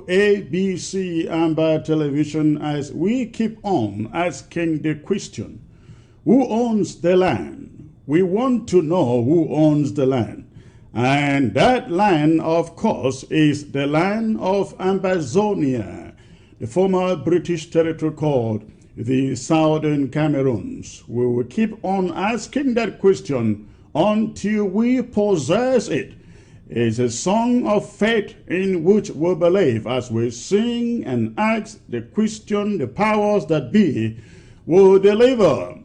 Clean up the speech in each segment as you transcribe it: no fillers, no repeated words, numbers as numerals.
to ABC Amber Television as we keep on asking the question, who owns the land? We want to know who owns the land. And that land, of course, is the land of Ambazonia, the former British territory called the Southern Cameroons. We will keep on asking that question until we possess it. It's a song of faith in which we believe as we sing and ask the question, the powers that be will deliver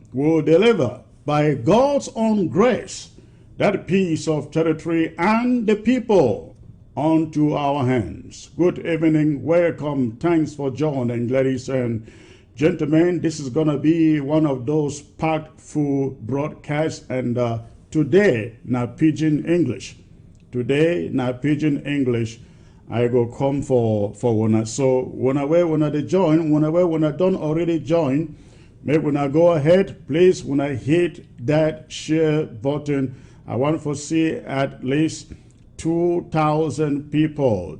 by God's own grace that piece of territory and the people unto our hands. Good evening, welcome, thanks for joining, ladies and gentlemen. This is going to be one of those packed full broadcasts, and today, now Pidgin English. Today, now Pidgin English, I go come for one. So when I join, when I don't already join, maybe when I go ahead, please, when I hit that share button, I want to see at least 2,000 people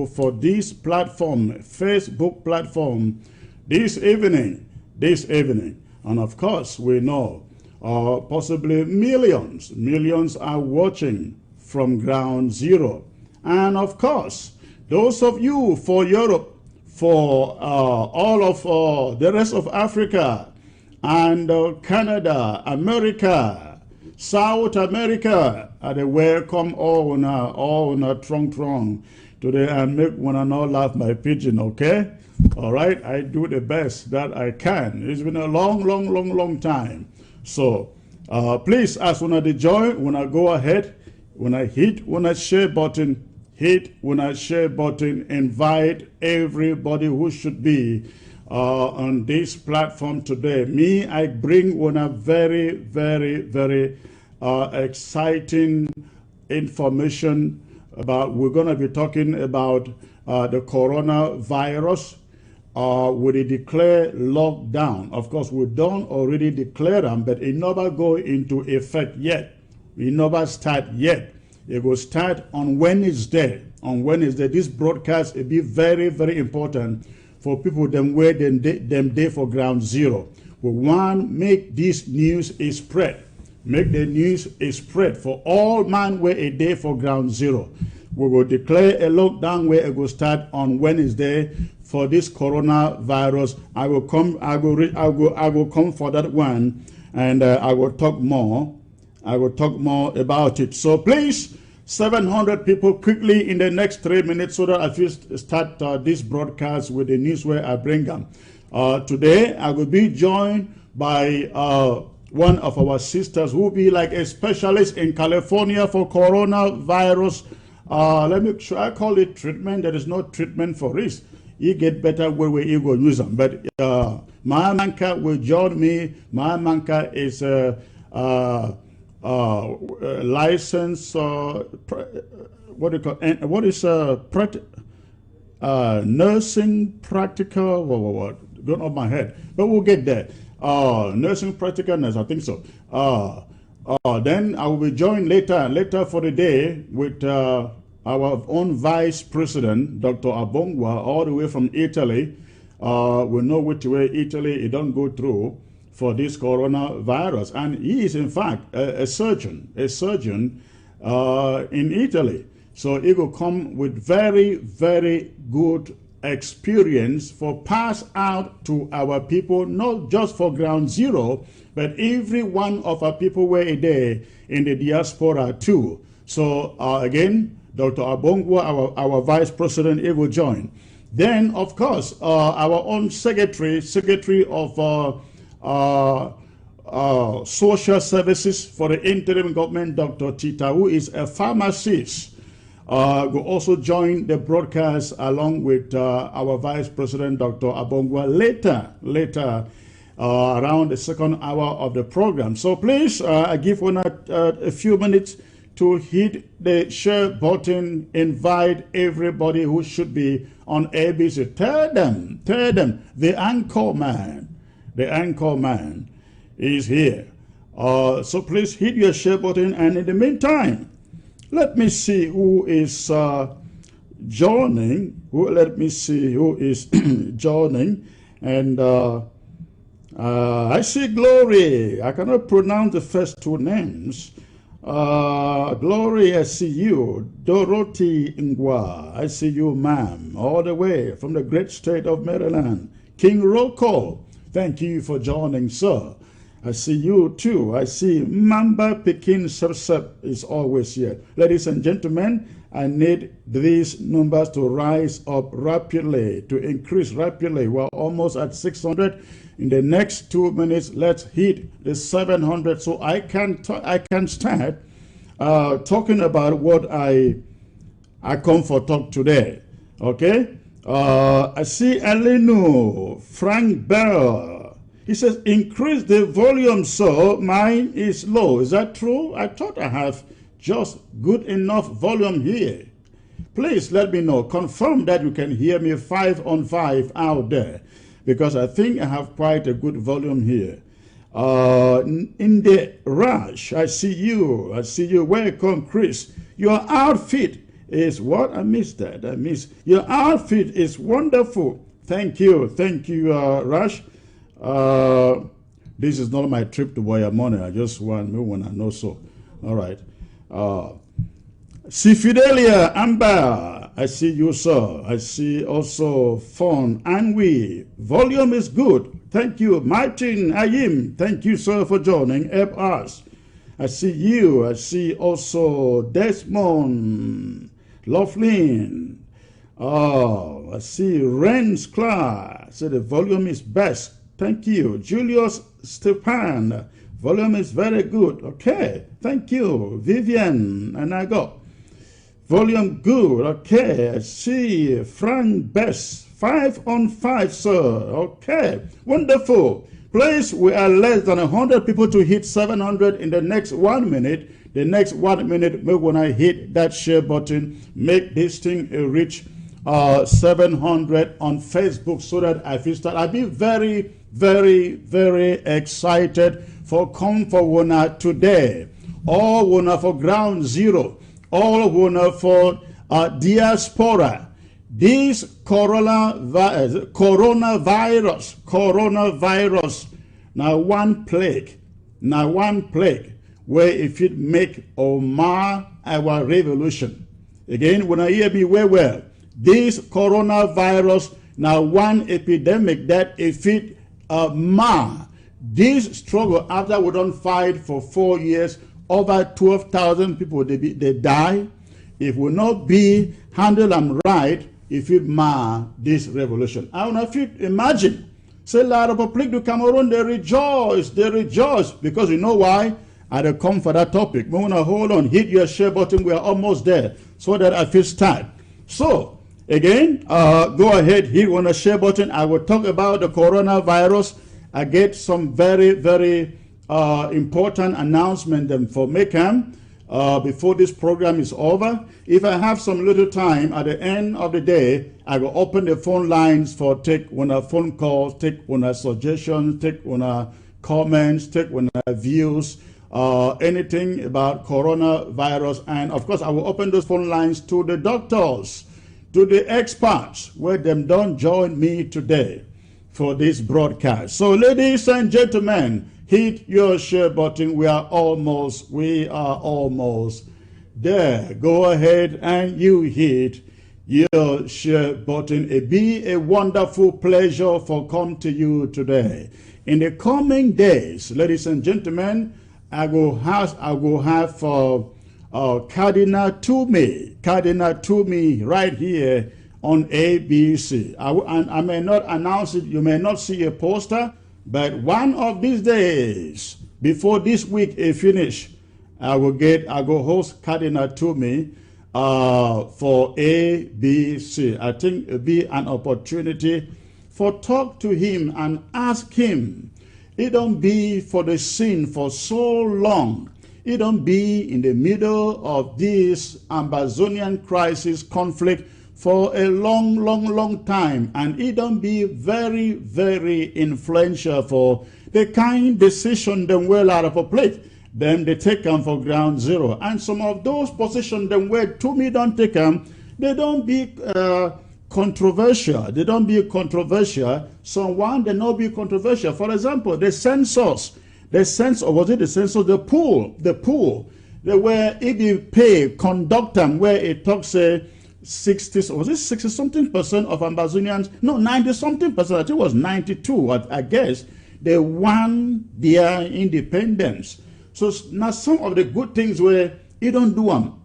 for this platform, Facebook platform, this evening. And of course, we know possibly millions are watching from ground zero. And of course, those of you for Europe, for all of the rest of Africa, and Canada, America, South America, they welcome all on a trong. Today I make one and all laugh my pigeon, okay? All right, I do the best that I can. It's been a long time. So please, as when I join, when I go ahead, when I share button, invite everybody who should be on this platform today. Me, I bring one a very exciting information about. We're going to be talking about the coronavirus. Will they declare lockdown? Of course, we don't already declare them, but it never go into effect yet. It never start yet. It will start on Wednesday. On Wednesday, this broadcast will be very important for people them where them day for ground zero. We want make this news is spread. Make the news is spread for all man where a day for ground zero. We will declare a lockdown where it will start on Wednesday for this coronavirus. I will come for that one, and I will talk more. About it. So please, 700 people quickly in the next 3 minutes, so that I will start this broadcast with the news where I bring them. Today I will be joined by one of our sisters who will be like a specialist in California for coronavirus. Let me try call it treatment. There is no treatment for this. You get better where you go use them. But Maya Manka will join me. Maya Manka is license. What do you call? What is nursing practical? What? Going off my head, but we'll get there. Nursing practical nurse, I think so. Then I will be joined later for the day with our own Vice President, Dr. Abongwa, all the way from Italy. We know which way Italy it don't go through for this coronavirus, and he is in fact a surgeon in Italy. So he will come with very good experience for pass out to our people, not just for ground zero, but every one of our people were there in the diaspora too. So again, Dr. Abongwa, our Vice President, he will join. Then, of course, our own Secretary of Social Services for the interim government, Dr. Tita, who is a pharmacist, will also join the broadcast along with our Vice President, Dr. Abongwa, later around the second hour of the program. So please, I give one a few minutes to hit the share button, invite everybody who should be on ABC. Tell them, the anchor man is here. So please hit your share button, and in the meantime, let me see who is joining. Let me see who is joining. And I see Glory. I cannot pronounce the first two names. Glory, I see you. Dorothy Ngwa, I see you, ma'am, all the way from the great state of Maryland. King Roko, thank you for joining, sir. I see you too. I see Mamba Pekin Sersep is always here. Ladies and gentlemen, I need these numbers to rise up rapidly, to increase rapidly. We're almost at 600. In the next 2 minutes, let's hit the 700 so I can start talking about what I come for talk today. Okay? I see Elenu, Frank Bell. He says, increase the volume, so mine is low. Is that true? I thought I have just good enough volume here. Please let me know. Confirm that you can hear me 5 on 5 out there, because I think I have quite a good volume here. In the rush, I see you. I see you. Welcome, Chris. Your outfit is what? I missed that. I missed. Your outfit is wonderful. Thank you. Thank you, Rush. This is not my trip to Boyamone. I just want to know so. All right. See Fidelia, Amber. I see you, sir. I see also Fon, Anwi. Volume is good. Thank you. Martin, Ayim. Thank you, sir, for joining. Help us. I see you. I see also Desmond, Laughlin. Oh, I see Ren's class. So the volume is best. Thank you. Julius Stepan. Volume is very good. Okay. Thank you. Vivian. And I got volume good. Okay. I see Frank Best. 5 on 5, sir. Okay. Wonderful. Please, we are less than 100 people to hit 700 in the next 1 minute. The next 1 minute, when I hit that share button, make this thing reach 700 on Facebook so that I feel start. I'll be very, very, very excited for come for Wona today. All Wona for ground zero. All Wona for diaspora. This coronavirus, now one plague, where if it make or mar our revolution. Again, when I hear me well, this coronavirus, now one epidemic that if it mar this struggle after we don't fight for 4 years, over 12,000 people, they die. If we not be handled and right, if it mar this revolution. I want to imagine, say, La Republique du Cameroon, they rejoice, because you know why? I don't come for that topic. We want to hold on, hit your share button, we are almost there, so that I feel start. So, again, go ahead, hit on the share button. I will talk about the coronavirus. I get some very, very important announcement for Mekam. Before this program is over. If I have some little time at the end of the day, I will open the phone lines for take one phone calls, take one suggestions, take one comments, take one views, anything about coronavirus. And of course, I will open those phone lines to the doctors, to the experts, where them don't join me today for this broadcast. So ladies and gentlemen, hit your share button. We are almost there. Go ahead and you hit your share button. It be a wonderful pleasure for come to you today. In the coming days, ladies and gentlemen, I will have Cardinal Toomey right here on ABC. I may not announce it. You may not see a poster. But one of these days, before this week is finished, I go host Cardinal Toomey for ABC. I think it'll be an opportunity for talk to him and ask him. It don't be for the sin for so long. It don't be in the middle of this Ambazonian crisis conflict for a long time, and it don't be very, very influential for the kind decision them well out of a plate. Them they take them for ground zero. And some of those positions them where to me don't take them, They don't be controversial. They don't be controversial. Someone they not be controversial. For example, the census, or was it the census? The pool, where if you pay conduct them, where it talks 60, was it 60 something percent of Ambazonians? No, 90 something percent. I think it was 92. I guess they won their independence. So now some of the good things where you don't do them,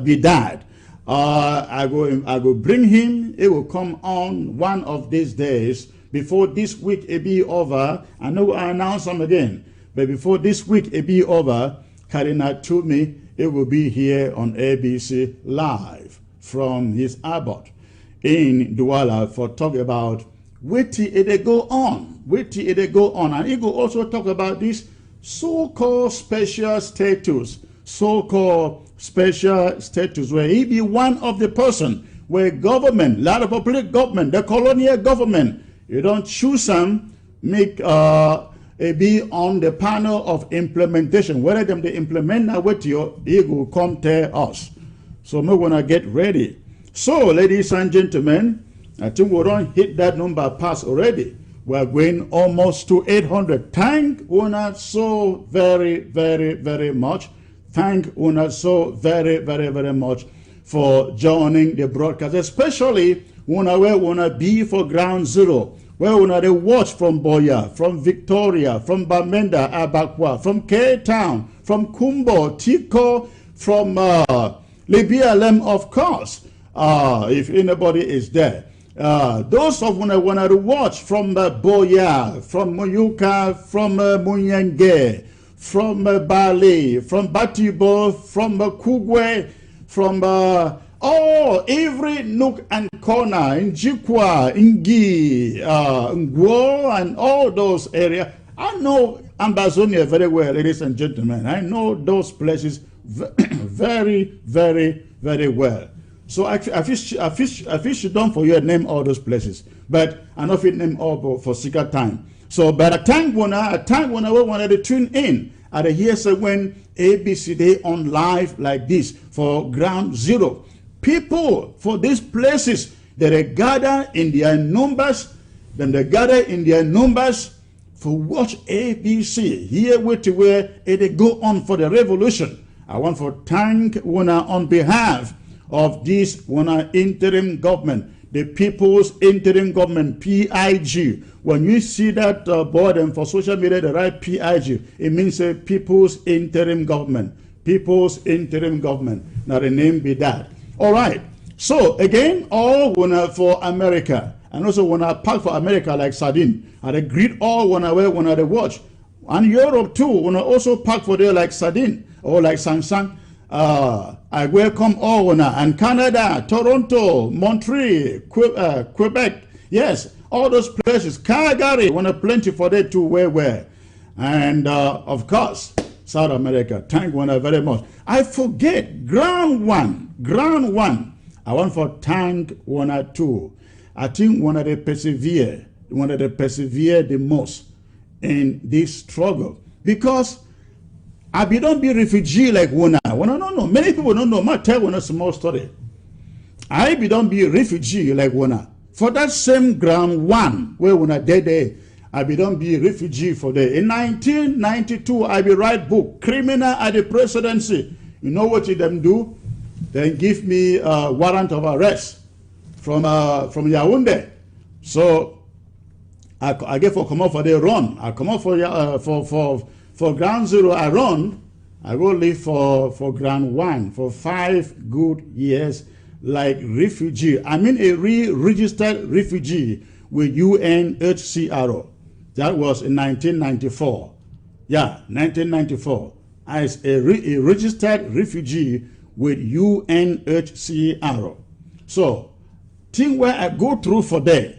be that. I go bring him. It will come on one of these days. Before this week it be over, I know I announce them again. But before this week it be over, Karina told me it will be here on ABC live from his abbot in Douala for talk about wait till it go on. And he will also talk about this so-called special status. Where he be one of the person where government, lot of public government, the colonial government, you don't choose them, make be on the panel of implementation. Whether them they implement now with you, he will come tell us. So we wanna get ready. So ladies and gentlemen, I think we don't hit that number pass already. We're going almost to 800. Thank Una so very, very, very much. Thank Una so very, very, very much for joining the broadcast, especially Una where Una be for Ground Zero, where Una they watch from Boya, from Victoria, from Bamenda, Abakwa, from K-Town, from Kumbo, Tiko, from Libialem, of course, if anybody is there. Those of Una want to watch from Boya, from Moyuka, from Munyenge, from Bali, from Batibo, from Kugwe, from every nook and corner in Jikwa, Ingi, Ngwo, and all those areas. I know Ambazonia very well, ladies and gentlemen. I know those places very, very, very well. So I fish done for you name all those places, but I not fit name all for secret time. So, but a time when we wanted to tune in, and hear say when ABC Day on live like this for Ground Zero, people for these places that they gather in their numbers, for watch ABC here with where it go on for the revolution. I want to thank Una on behalf of this Una interim government, the People's Interim Government, PIG. When you see that board and for social media, the right PIG, it means a People's Interim Government. People's Interim Government. Now the name be that. All right. So again, all Una for America, and also Una pack for America like sardine. And they greet all Una they watch. And Europe too, Una also pack for there like sardine or like Samsung. I welcome all Una, and Canada, Toronto, Montreal, Quebec, yes, all those places. Calgary, Una plenty for there too, where. And of course, South America. Thank Una very much. I forget, ground one. I want to thank Una too. I think Una they persevere the most in this struggle, because I don't be refugee like Una. No. Many people don't know. I tell Una a small story. I don't be refugee like Una. For that same ground one where Una dead, I don't be refugee for there. In 1992, I be write book, Criminal at the Presidency. You know what them do? They give me a warrant of arrest from Yaoundé. So I get for come out for the run. I come out for Ground Zero, I run. I go live for Ground One for 5 good years like refugee. I mean a re-registered refugee with UNHCR. That was in 1994. Yeah, 1994. As a registered refugee with UNHCR. So, thing where I go through for there,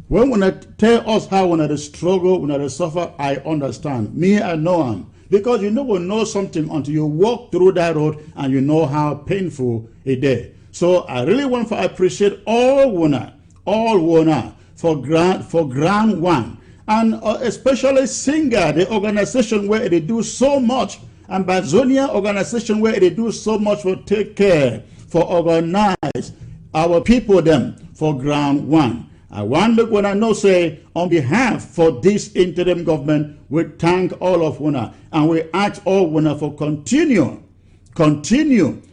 when I tell us how when I struggle, when I suffer, I understand. Me, I know them. Because you never know something until you walk through that road and you know how painful it is. So I really want to appreciate all Wona for Ground One. And especially Singer, the organization where they do so much, Ambazonia organization where they do so much for take care, for organize. our people them for ground one. I want to when I know say on behalf for this interim government, we thank all of una and we ask all una for continue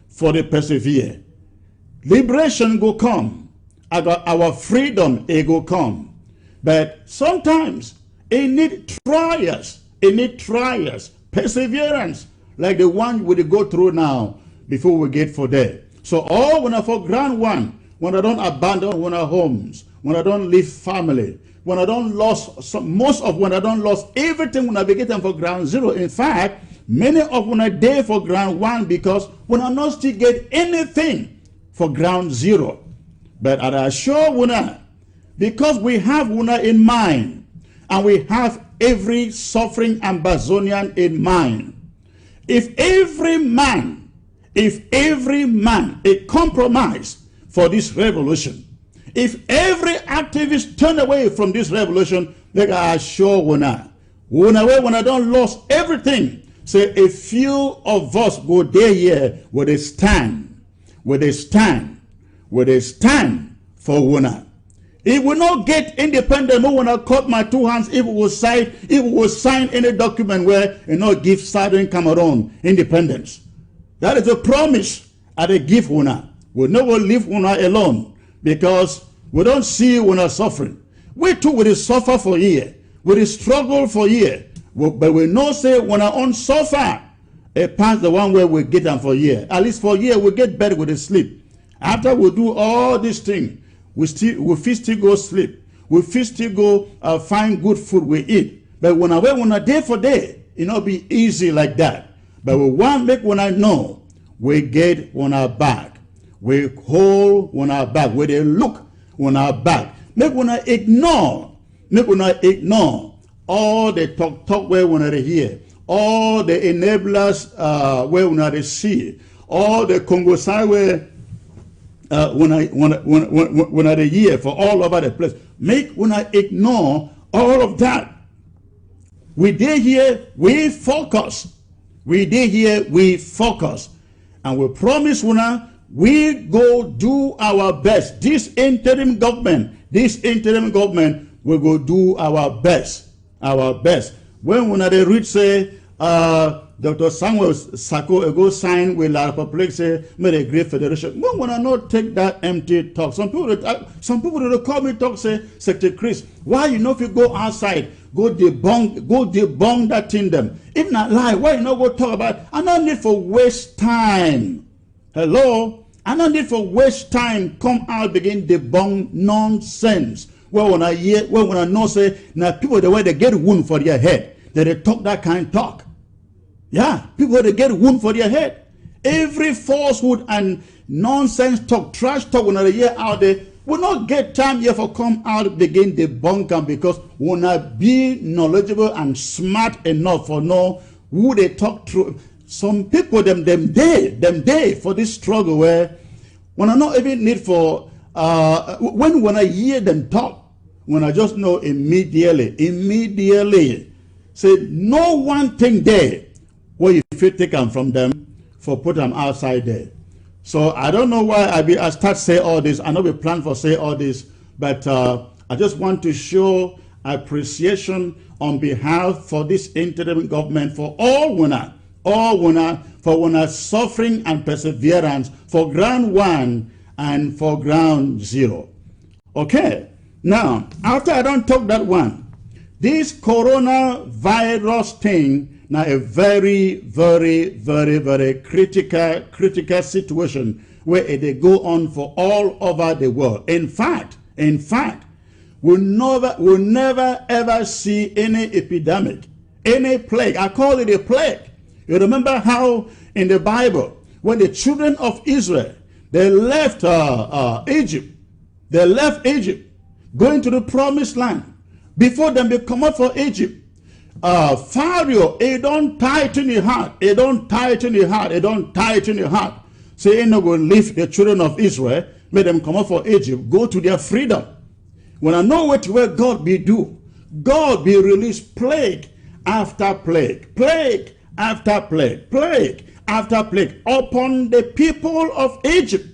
for the persevere. Liberation will come. Our freedom it will come. But sometimes it need trials. It need trials, perseverance, like the one we go through now before we get for there. So all when I for ground one, when I don't abandon when I homes, when I don't leave family, when I don't lost most of when I don't lost everything when I be getting for ground zero. In fact, many of when I there for ground one because when I not still get anything for ground zero. But I assure una, because we have una in mind, and we have every suffering Ambazonian in mind. If every man a compromise for this revolution, if every activist turn away from this revolution, like I assure when I don't lost everything, say a few of us go there here where they stand for Wuna. It will not get independent. No one will cut my two hands if it will sign any document where you know give Southern Cameroon independence. That is a promise I they give Wuna. We'll never leave Wuna alone because we don't see Wuna suffering. We too will suffer for year. We will struggle for year. But we know say when I own suffer, it pass the one where we get them for year. At least for year we get better with the sleep. After we do all these things, we still go sleep. We still go find good food we eat. But when I day for day, it not be easy like that. But we want make when I know we get on our back. We hold on our back. We they look on our back. Make when I ignore all the talk where when I hear, all the enablers where when I see, all the Congo side where when I hear for all over the place, when I ignore all of that. We did here, we focus. We did here, we focus. And we promise we go do our best. This interim government, we go do our best. When they reach say, Dr. Samuel Sako go sign with La Republic say made a great federation. When I not take that empty talk. Some people will call me talk say Secretary Chris, why you know if you go outside, go debunk that thing them. If not lie, why you not go talk about I don't need for waste time. Hello? I don't need for waste time. Come out begin debunk nonsense. Well when I know say now people the way they get wound for their head, they talk that kind of talk. Yeah, people they get wound for their head. Every falsehood and nonsense talk, trash talk when they hear out there, will not get time here for come out begin debunk them because will not be knowledgeable and smart enough for know who they talk through. Some people them day for this struggle where when I not even need for when I hear them talk, when I just know immediately say no one thing there. Well, if you take them from them for put them outside there. So I don't know why I start say all this. I know we plan for say all this, but I just want to show appreciation on behalf for this interim government for all winner for winner suffering and perseverance for ground one and for ground zero. Okay, now after I don't talk that one, this coronavirus thing. Now a very, very, very, very critical situation where they go on for all over the world. In fact, we'll never ever see any epidemic, any plague. I call it a plague. You remember how in the Bible, when the children of Israel, they left Egypt, going to the promised land. Before them, they come up for Egypt. Pharaoh, it don't tighten your heart. Say, ain't no going to leave the children of Israel, make them come up for Egypt, go to their freedom. When I know where God be do, God be release plague after plague upon the people of Egypt.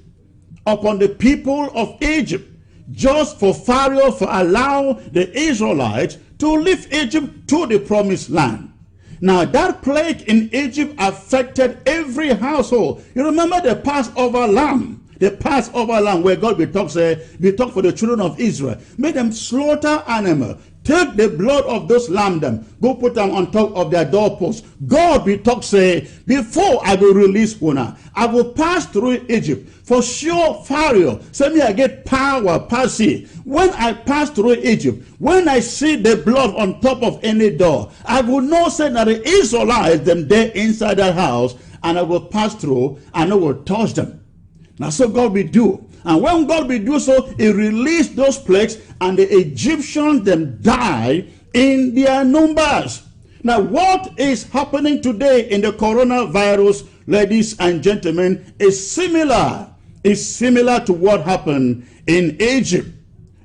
upon the people of Egypt, just for Pharaoh to allow the Israelites to leave Egypt to the promised land. Now that plague in Egypt affected every household. You remember the Passover lamb, where God we talk for the children of Israel. Made them slaughter animal. Take the blood of those lamb them, go put them on top of their doorposts. God we talk say, before I will release Huna, I will pass through Egypt. For sure, Pharaoh, say me I get power, passy. When I pass through Egypt, when I see the blood on top of any door, I will know say that the Israelites them there inside that house, and I will pass through and I will touch them. Now so God will do. And when God will do so, He released those plagues, and the Egyptians them die in their numbers. Now, what is happening today in the coronavirus, ladies and gentlemen, is similar. It's similar to what happened in Egypt.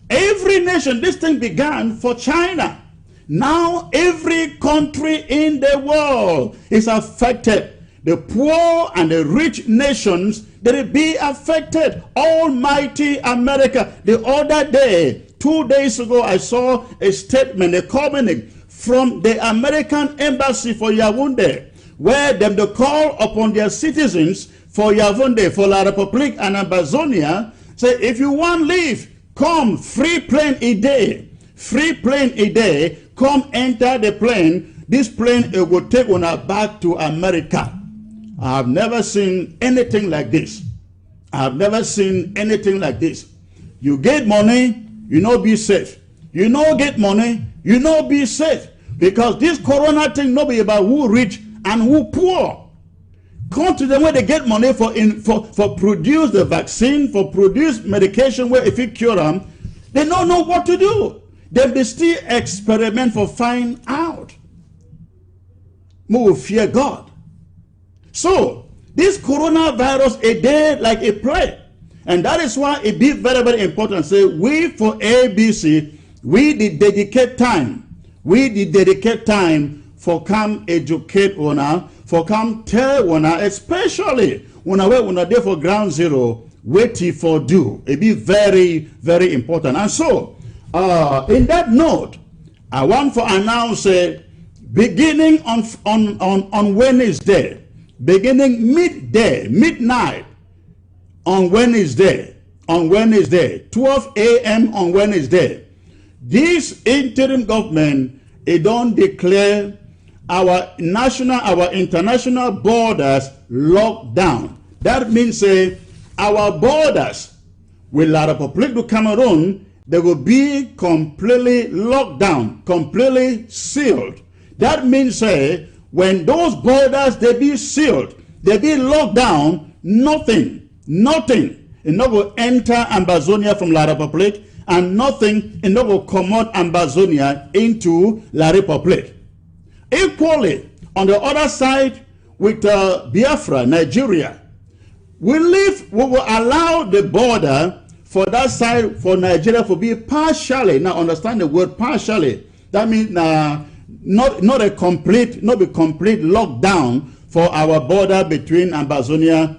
Every nation, this thing began for China. Now, every country in the world is affected. The poor and the rich nations, they will be affected. Almighty America. The other day, 2 days ago, I saw a statement, a comment from the American embassy for Yaoundé, where they call upon their citizens for Yaoundé, for La République and Ambazonia, say, if you want leave, come, free plane a day. Free plane a day, come enter the plane. This plane it will take on back to America. I have never seen anything like this. I have never seen anything like this. You get money, you know be safe. You know get money, you know be safe. Because this corona thing no be about who rich and who poor. Come to them where they get money for produce the vaccine, for produce medication where if you cure them, they don't know what to do. They still experiment for find out. More fear God. So, this coronavirus a day like a plague. And that is why it be very, very important. Say, we for ABC, we did dedicate time. We did dedicate time for come educate one, for come tell one, especially when I there for ground zero, waiting for do. It be very, very important. And so, in that note, I want to announce beginning on Wednesday, beginning midnight on Wednesday, 12 a.m. on Wednesday, this interim government, it don't declare our international borders locked down. That means our borders with La République du Cameroon, they will be completely locked down, completely sealed. That means when those borders they be sealed, they be locked down, nothing, it no will enter Ambazonia from La République, and nothing, it no will come out Ambazonia into La République. Equally, on the other side, with Biafra, Nigeria, we will allow the border for that side for Nigeria to be partially. Now understand the word partially. That means not a complete lockdown for our border between Ambazonia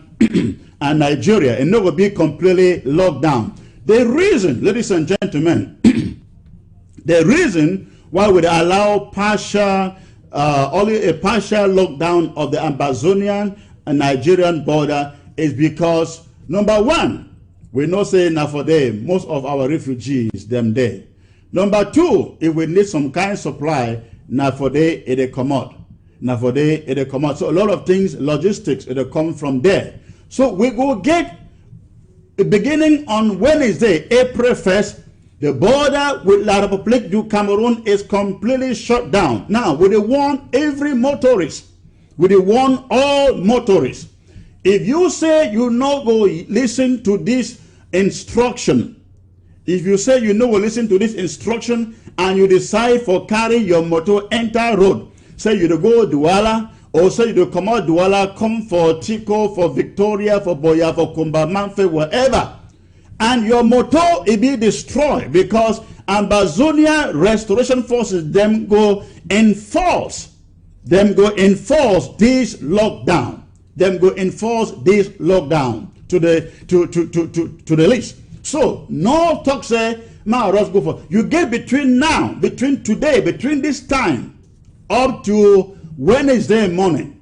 and Nigeria. And it will be completely locked down. The reason, ladies and gentlemen, the reason why we allow only a partial lockdown of the Ambazonian and Nigerian border is because, number one, we know say now for them, most of our refugees, them there. Number two, if we need some kind of supply, now for them, it come out. Now for them, it come out. So a lot of things, logistics, it come from there. So we go get, beginning on Wednesday, April 1st, the border with La République du Cameroon is completely shut down. Now, we want every motorist, we want all motorists. If you say you no go listen to this instruction, if you say you no go listen to this instruction and you decide for carry your motor enter road, say you to go Douala, or say you to come out Douala, come for Tico, for Victoria, for Boya, for Kumbamanfe, wherever, and your motor will be destroyed because Ambazonia Restoration Forces them go enforce this lockdown. to the list. So no talk say ma rush go for. You get between now, between today, between this time up to Wednesday morning,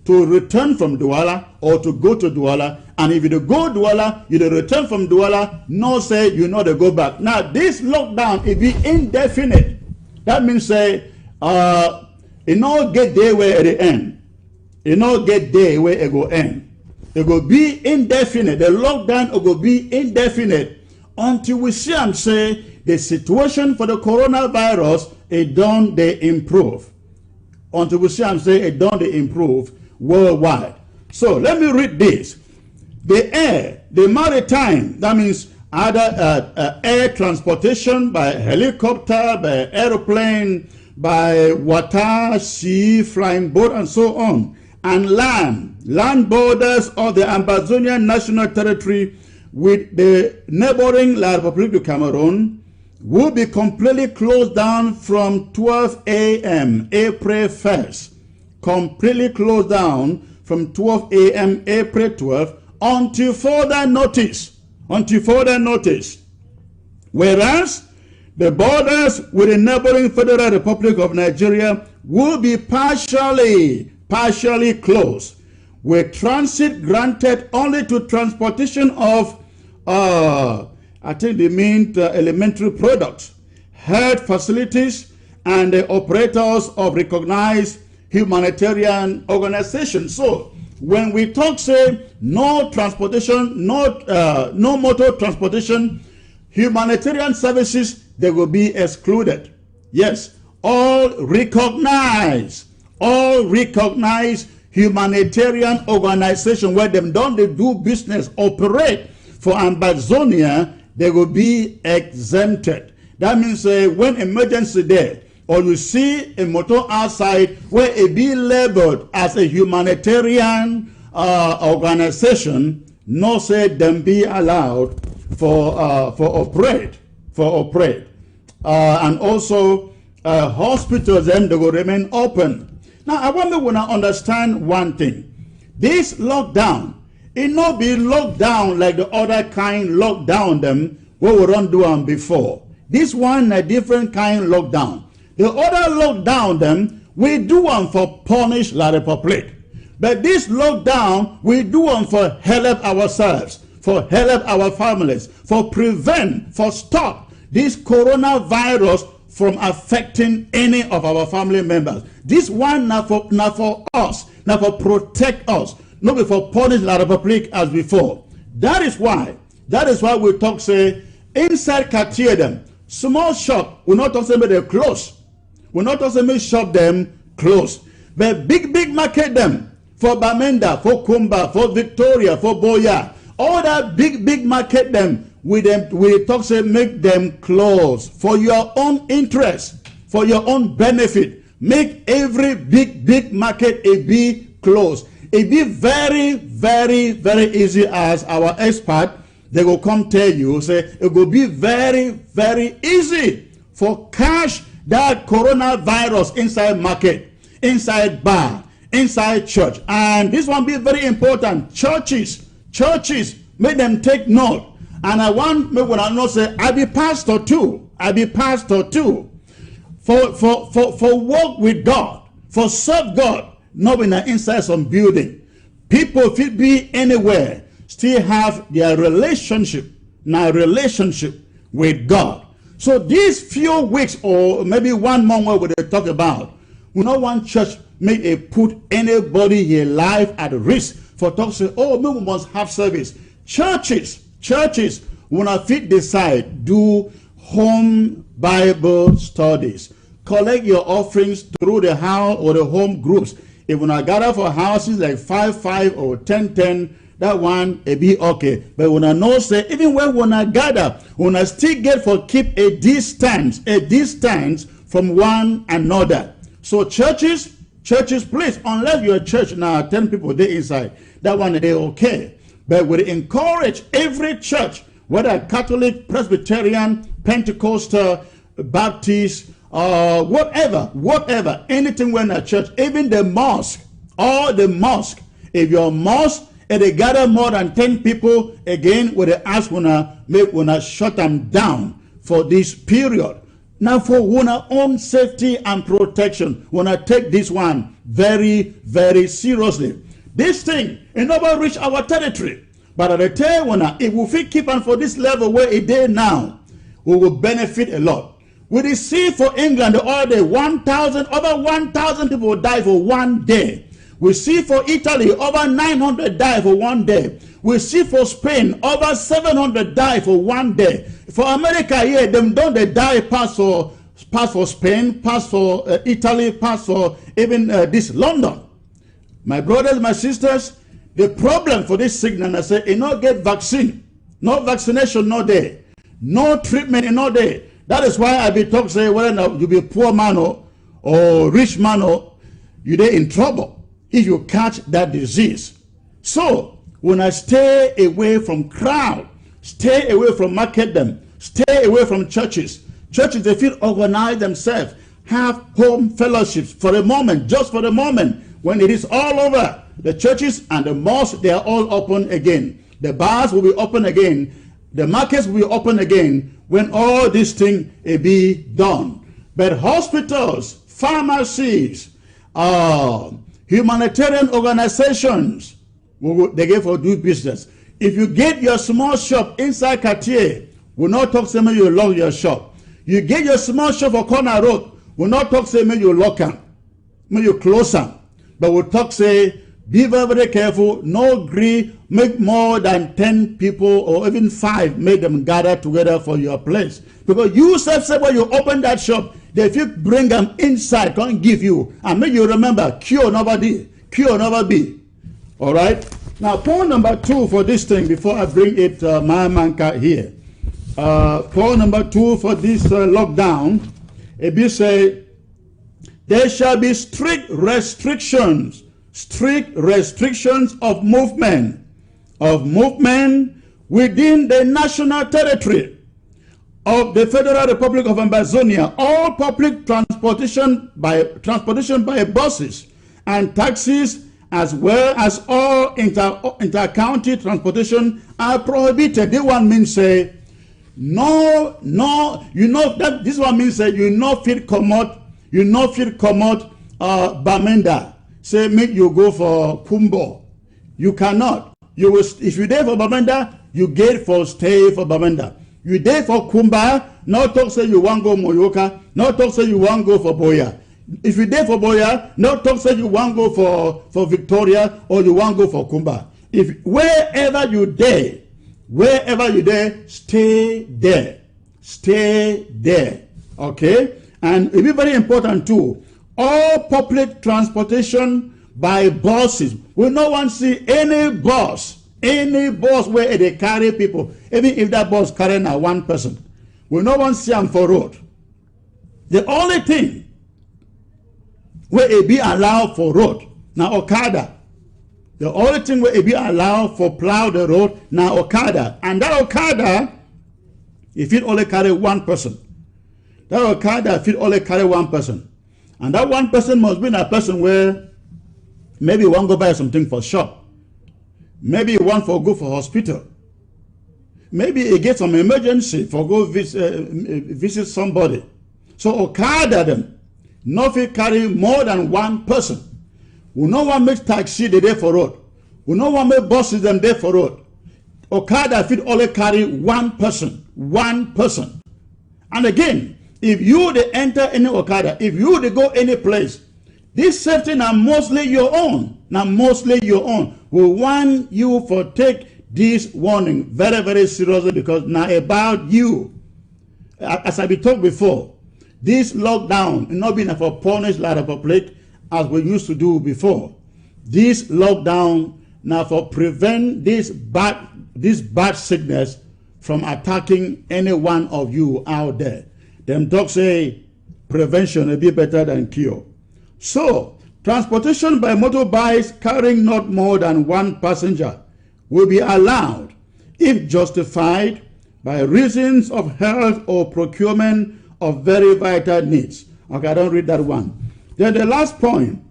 to return from Douala or to go to Douala. And if you go Douala, you return from Douala, no say you know they go back. Now this lockdown, it be indefinite. That means say it no get day where at the end. It no get day where it go end. It will be indefinite. The lockdown will be indefinite until we see and say the situation for the coronavirus it done they improve. Until we see and say it done they improve worldwide. So let me read this. The air, the maritime, that means either air transportation by helicopter, by aeroplane, by water, sea, flying boat, and so on, and land borders of the Ambazonia National Territory with the neighboring La République du Cameroon will be completely closed down from 12 a.m. April 1st. Completely closed down from 12 a.m. April 12th until further notice. Whereas the borders with the neighboring Federal Republic of Nigeria will be partially closed, with transit granted only to transportation of I think they mean elementary products, health facilities, and the operators of recognized humanitarian organizations. So when we talk, say, no transportation, no motor transportation, humanitarian services, they will be excluded. Yes, all recognized humanitarian organization where them don't they do business, operate for Ambazonia, they will be exempted. That means when emergency there, or you see a motor outside where it be labeled as a humanitarian organization, no say them be allowed for operate. And also hospitals then they will remain open. Now I want to understand one thing. This lockdown, it not be lockdown like the other kind lockdown them what we don't do them before. This one a different kind lockdown. The other lockdown them we do one for punish La Republic. But this lockdown we do one for help ourselves, for help our families, for prevent, for stop this coronavirus from affecting any of our family members. This one not for us, not for protect us, not before punish La Republic as before. That is why we talk say inside Cartier them small shop will not also make them close. Will not also make shop them close. But big market them for Bamenda, for Kumba, for Victoria, for Boya, all that big market them we talk say make them close for your own interest, for your own benefit. Make every big market a be closed. It be very easy as our expert they will come tell you say it will be very easy for cash that coronavirus inside market, inside bar, inside church. And this one be very important. Churches make them take note. And I want me when I know say I be pastor too. For work with God, for serve God, not in the inside some building. People fit be anywhere, still have their relationship with God. So these few weeks or maybe 1 month where we talk about, we not want church make a put anybody here life at risk for talk say, oh, maybe we must have service. Churches when I fit decide do home Bible studies. Collect your offerings through the house or the home groups. If when I gather for houses like 5 or 10, that one it be okay. But when I know say even when I gather, when I still get for keep a distance from one another. So churches, please, unless you're a church now 10 people they inside, that one they okay. But we encourage every church, whether Catholic, Presbyterian, Pentecostal, Baptist, whatever, anything when a church, even the mosque, all the mosque, if your mosque And they gather more than 10 people, again, where they ask when shut them down for this period. Now for our own safety and protection, when I take this one very, very seriously. This thing, it never reach our territory. But at the time when if we keep on for this level where it is now, we will benefit a lot. We see for England all day, over 1,000 people die for one day. We see for Italy, over 900 die for one day. We see for Spain, over 700 die for one day. For America here, them don't they die pass for Spain, pass for Italy, pass for even this London. My brothers, my sisters, the problem for this sickness, I say, you not get vaccine, no vaccination, no day, no treatment, no day. That is why I be talk say whether you be poor man or rich man you dey in trouble if you catch that disease. So when I stay away from crowd, stay away from market them, stay away from churches. Churches, they feel organize themselves, have home fellowships for the moment, just for the moment. When it is all over, the churches and the mosques, they are all open again. The bars will be open again. The markets will be open again when all these things be done. But hospitals, pharmacies, humanitarian organizations, they get for do business. If you get your small shop inside Cartier, we'll not talk say you lock your shop. You get your small shop for corner road, we'll not talk say you lock them, you close them. But we'll talk say, be very, very careful, no agree, make more than 10 people or even 5, make them gather together for your place. Because you say when you open that shop, if you bring them inside, can't give you, and make you remember, cure nobody, cure never be. All right? Now, point number 2 for this thing, before I bring it, my manka here. Point number 2 for this lockdown, it be say, there shall be strict restrictions of movement within the national territory of the Federal Republic of Ambazonia. All public transportation by buses and taxis, as well as all inter-county transportation, are prohibited. This one means say, no, you know that this one means say you not fit commode. You not feel commode Bamenda. Say make you go for Kumbo. You cannot. You will, if you there for Bamenda, you get for stay for Bamenda. You there for Kumba, no talk say you want go Moyoka, no talk say you want go for Boya. If you there for Boya, no talk say you want go for Victoria or you want go for Kumba. If wherever you there, stay there. Stay there. Okay? And it be very important too. All public transportation by buses. We no one see any bus where they carry people, even if that bus carrying a one person. We no one see them for road. The only thing where it be allowed for road, now Okada. The only thing where it be allowed for plow the road, now Okada. And that Okada, if it only carry one person. That Okada fit only carry one person. And that one person must be a person where maybe you want to go buy something for shop. Maybe you want to go for hospital. Maybe you get some emergency for go visit somebody. So Okada them, not fit carry more than one person. We no one make taxi the day for road. We no one make buses them there for road. Okada fit only carry one person. One person. And again, if you they enter any Okada, if you they go any place, this safety now mostly your own. Now mostly your own. We want you for take this warning very, very seriously, because now about you. As I be talked before, this lockdown is not being for punish like the public as we used to do before. This lockdown now for prevent this bad sickness from attacking any one of you out there. Them docs say prevention will be better than cure. So, transportation by motorbikes carrying not more than one passenger will be allowed if justified by reasons of health or procurement of very vital needs. Okay, I don't read that one. Then the last point,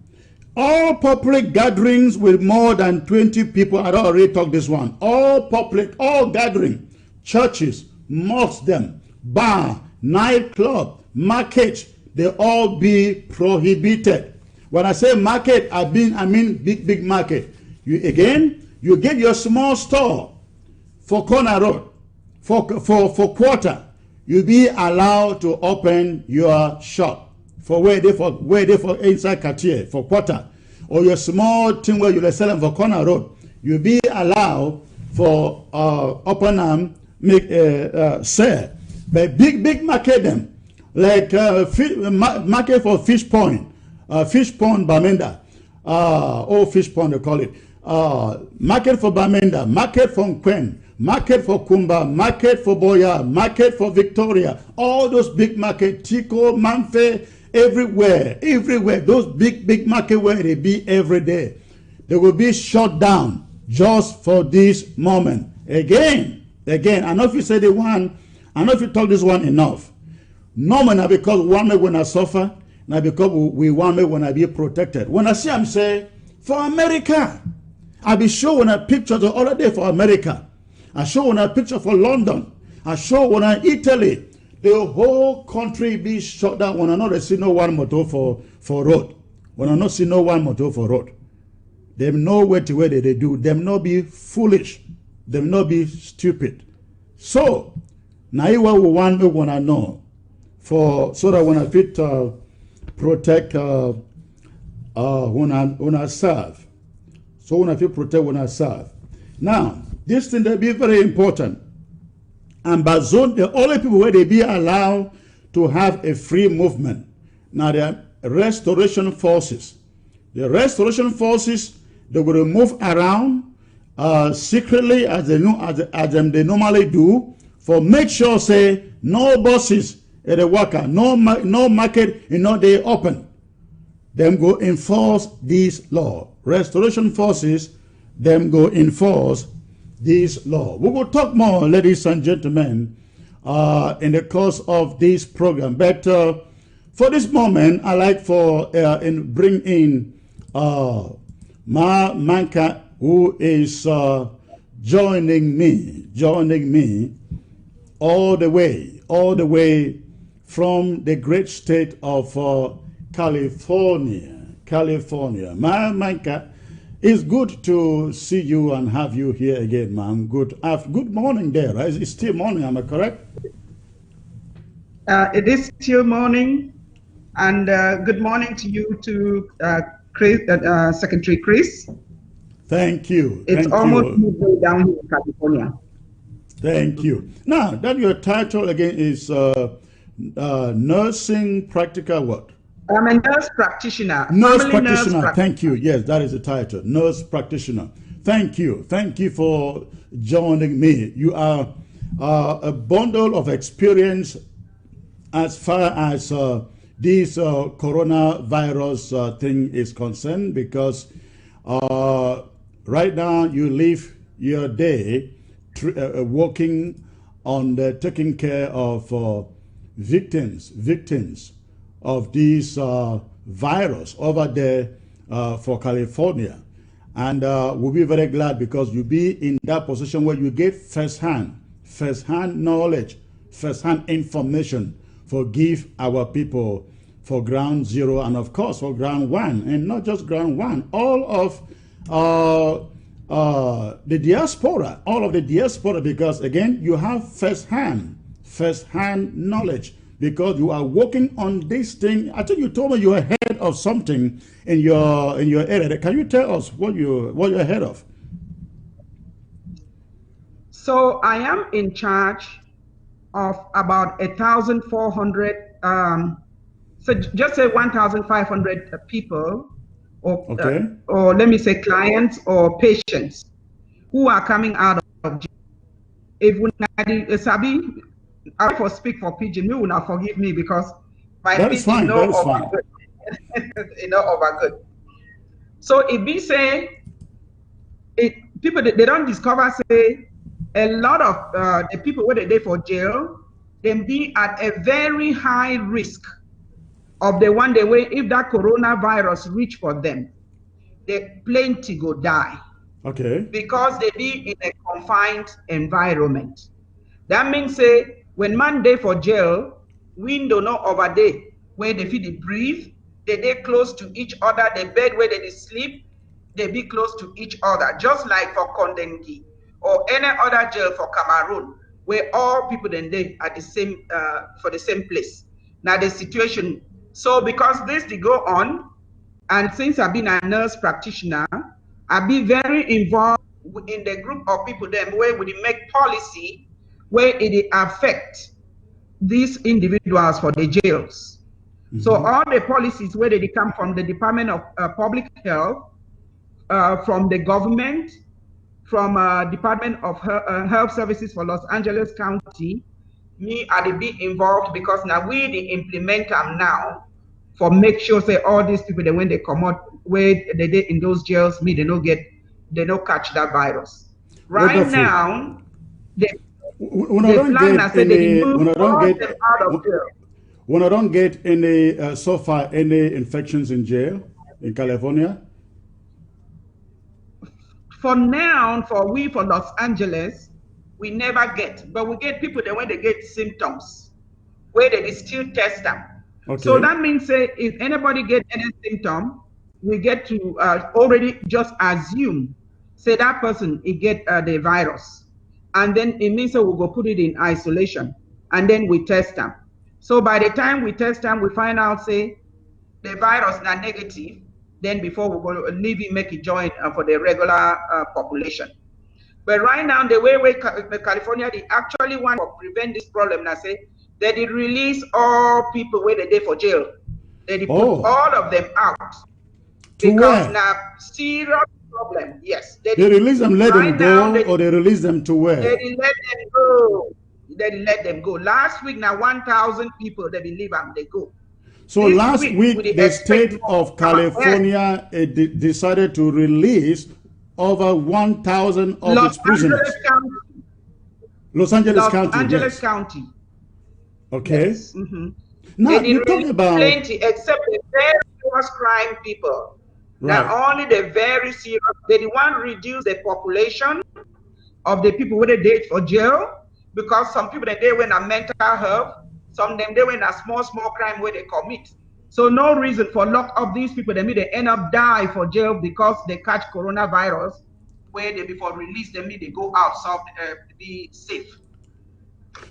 All public gatherings with more than 20 people, I don't already talk this one. All public, all gathering, churches, mosques, them, bar, nightclub, market, they all be prohibited. When I say market, I mean big market. You get your small store for corner road, for quarter. You be allowed to open your shop for where they for inside Cartier for quarter, or your small thing where you sell them for corner road. You be allowed for open make sell. But big market them like market for fish pond Bamenda, fish pond they call it. Market for Bamenda, market for Nkwen, market for Kumba, market for Boya, market for Victoria. All those big market, Tico, Manfe, everywhere. Those big market where they be every day, they will be shut down just for this moment. Again. I know if you say the one, I know if you talk this one enough. No man, because one may when I suffer, now because we one may when I be protected. When I see I'm say for America, I be showing a picture the other day for America. I show a picture for London. I show when I Italy. The whole country be shut down. When I not see no one motor for road. When I not see no one motor for road. Them know where they do. Them not be foolish. Them not be stupid. So now you want me when I know for so that when I fit protect when I serve. So when I feel protect when I serve. Now this thing they be very important. Ambazonia, the only people where they be allowed to have a free movement. Now the restoration forces. The restoration forces, they will move around secretly as they normally do, for make sure say no buses at the worker, no market, they open. Them go enforce this law. Restoration forces, them go enforce this law. We will talk more, ladies and gentlemen, in the course of this program. But for this moment, I like for bring in Ma Manka, who is joining me all the way from the great state of California. Ma Manka, it's good to see you and have you here again, ma'am. Good morning there, right? It's still morning, am I correct? It is still morning, and good morning to you, to Chris, Secretary Chris. Thank you. It's almost midday down here in California. Thank you. Now, that your title again is nursing practical what? I'm a nurse practitioner. Nurse practitioner. Thank you. Yes, that is the title. Nurse practitioner. Thank you. Thank you for joining me. You are a bundle of experience as far as this coronavirus thing is concerned, because right now you live your day working on taking care of victims of this virus over there for California. And we'll be very glad because you'll be in that position where you get first-hand knowledge, first-hand information for give our people for ground zero and of course for ground one, and not just ground one, all of the diaspora, because again, you have first-hand knowledge, because you are working on this thing. I think you told me you're ahead of something in your area. Can you tell us what you're ahead of? So I am in charge of about 1,400. So just say 1,500 people, or let me say clients or patients who are coming out of jail. If we Sabi, I for speak for Pidgin, you will not forgive me because my Pidgin know over good. You know over good. So if we say people they don't discover say a lot of the people where they for jail, they be at a very high risk of the one day way if that coronavirus reach for them. they plenty go die. Okay. Because they be in a confined environment. That means say when man dey for jail, window no over there where they fit dey breathe, they dey close to each other, the bed where they dey sleep, they be close to each other, just like for Kondengi or any other jail for Cameroon, where all people then dey at the same for the same place. Now the situation. So because this dey go on, and since I've been a nurse practitioner, I've been very involved in the group of people then where we make policy where it affect these individuals for the jails. So all the policies where they come from the Department of Public Health, from the government, from Department of Health Services for Los Angeles County, me I be involved because now we implement them now for make sure say all these people that when they come out where they did in those jails, they don't catch that virus. Right Wonderful. now, they when I don't get any so far any infections in jail in California. For now, for Los Angeles, we never get, but we get people that when they get symptoms, where they still test them. Okay. So that means say if anybody get any symptom, we get to already just assume say that person it get the virus, and then it means that we'll go put it in isolation, and then we test them. So by the time we test them, we find out say the virus not negative. Then before we go leave it, make it join for the regular population. But right now, the way California, they actually want to prevent this problem. I say that they release all people where they dey for jail. They put all of them out because now serious problem. Yes, they release them, let them go, or they release them to where? They let them go. They let them go. Last week, now 1,000 people they believe them they go. So this last week the state of California decided to release over 1,000 of its prisoners. Los Angeles County. Okay. Yes. Now you talk about plenty, except the very serious crime people. Right. Now only the very serious. They want to reduce the population of the people who they date for jail because some people that they went a mental health. Some of them, they went a small crime where they commit. So no reason for lock up these people. They end up die for jail because they catch coronavirus, where they before release them, they go out, so be safe.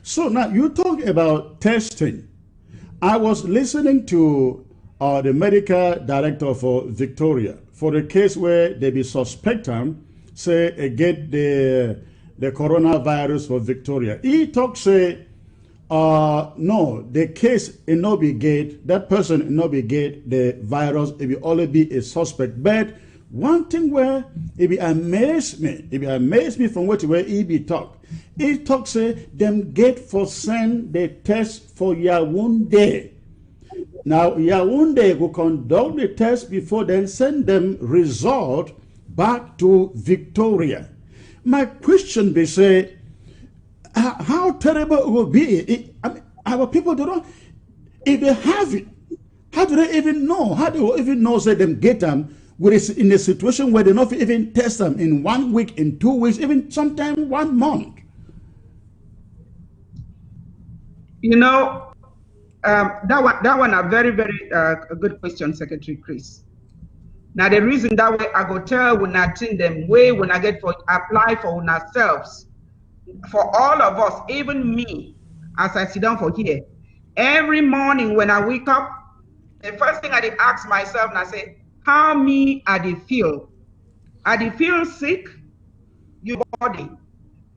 So now you talk about testing. I was listening to the medical director for Victoria for the case where they be suspect them, say get the coronavirus for Victoria. He talk say. No, the case it not be get, that person it not be get the virus, it will only be a suspect. But one thing where it be amaze me from what where he be talk. He talk say them get for send the test for Yaoundé. Now Yaoundé will conduct the test before then send them result back to Victoria. My question be say, how terrible it will be. I mean, our people don't, if they have it, how do they even know? How do they even know say them get them in a situation where they not even test them in 1 week, in 2 weeks, even sometimes 1 month? You know, that one a very a good question, Secretary Chris. Now the reason that way I go tell when I think them way when I get for apply for ourselves. For all of us, even me, as I sit down for here, every morning when I wake up, the first thing I did ask myself and I say, how me I did feel? I did feel sick, your body.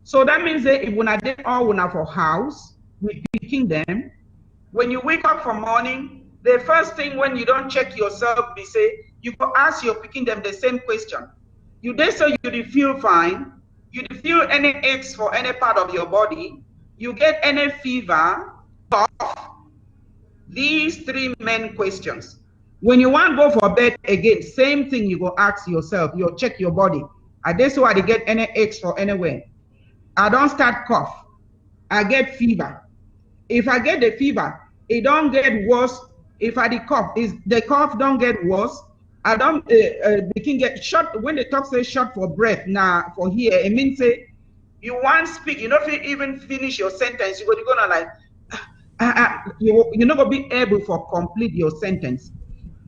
So that means that if when I did all when I for house, we picking them, when you wake up for morning, the first thing when you don't check yourself, we say, you go ask your picking them the same question. You did so you did feel fine. You feel any aches for any part of your body, you get any fever, cough. These 3 main questions. When you want to go for bed again, same thing you go ask yourself, you check your body. I this why they get any aches for anywhere. I don't start cough. I get fever. If I get the fever, it don't get worse. If I the cough don't get worse, I don't they can get shot when they talk say shot for breath now for here. It means say you want speak, you know, if you even finish your sentence, you're gonna like you're not gonna be able to complete your sentence.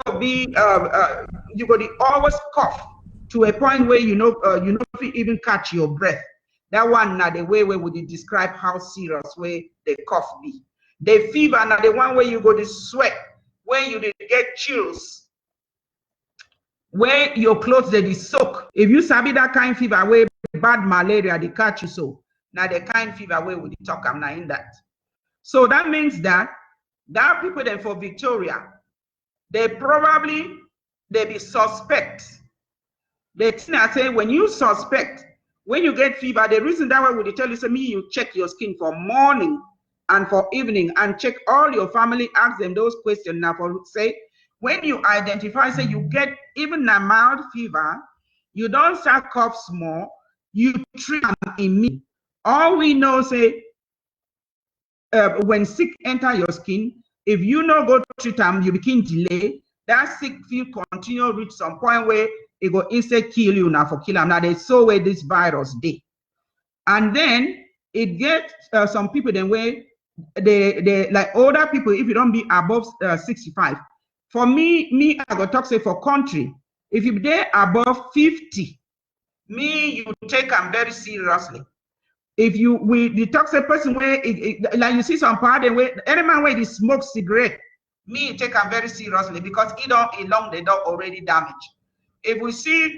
You're gonna always cough to a point where you know if you even catch your breath. That one now the way where would you describe how serious where the cough be. The fever now the one where you go to sweat, when you get chills, where your clothes they soak. If you sabi that kind of fever where bad malaria they catch you so. Now the kind of fever where would you talk I'm not in that. So that means that people then for Victoria, they be suspect. The thing I say when you suspect, when you get fever, the reason that way would they tell you say me you check your skin for morning and for evening and check all your family, ask them those questions now for say when you identify, say you get even a mild fever, you don't start cough small, you treat them immediately. All we know say when sick enter your skin, if you no go treat them, you begin delay. That sick feel continue reach some point where it go instead kill you now for kill them. Now they saw where this virus dey, and then it get some people then where they like older people. If you don't be above 65, for me I go talk say for country. If you dey above 50, me you take them very seriously. If you the toxic person where like you see some part where any man where they smoke cigarette, me take them very seriously because it don't along the door already damaged. If we see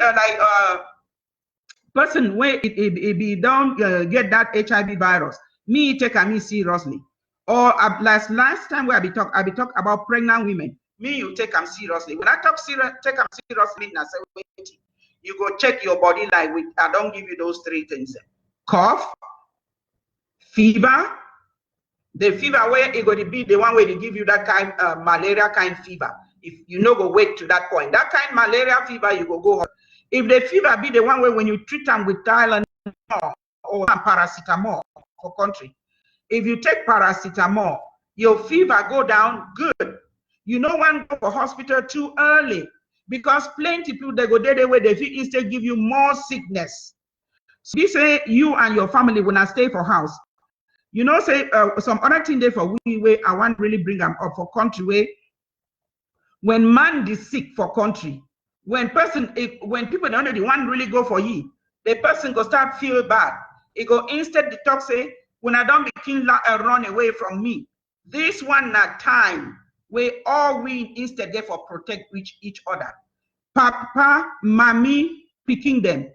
person where it be don't get that HIV virus, me take me seriously. Or last time where I be talk about pregnant women, me you take them seriously. When I talk serious, take them seriously. I say wait, you go check your body like I don't give you those three things: cough, fever. The fever where it going to be the one where they give you that kind malaria kind fever. If you no go wait to that point, that kind malaria fever you go. If the fever be the one where when you treat them with Tylenol or paracetamol for country, if you take paracetamol, your fever go down good. You no one go for hospital too early because plenty people they go there where they feel instead give you more sickness. So you say you and your family will not stay for house. You know, say some other thing there for we way I want really bring them up for country way. When man is sick for country, when people don't know the one really go for you, the person go start feel bad. It go instead the talk say when I don't begin run away from me. This one not time where all we instead therefore protect each other. Papa, mommy, picking them.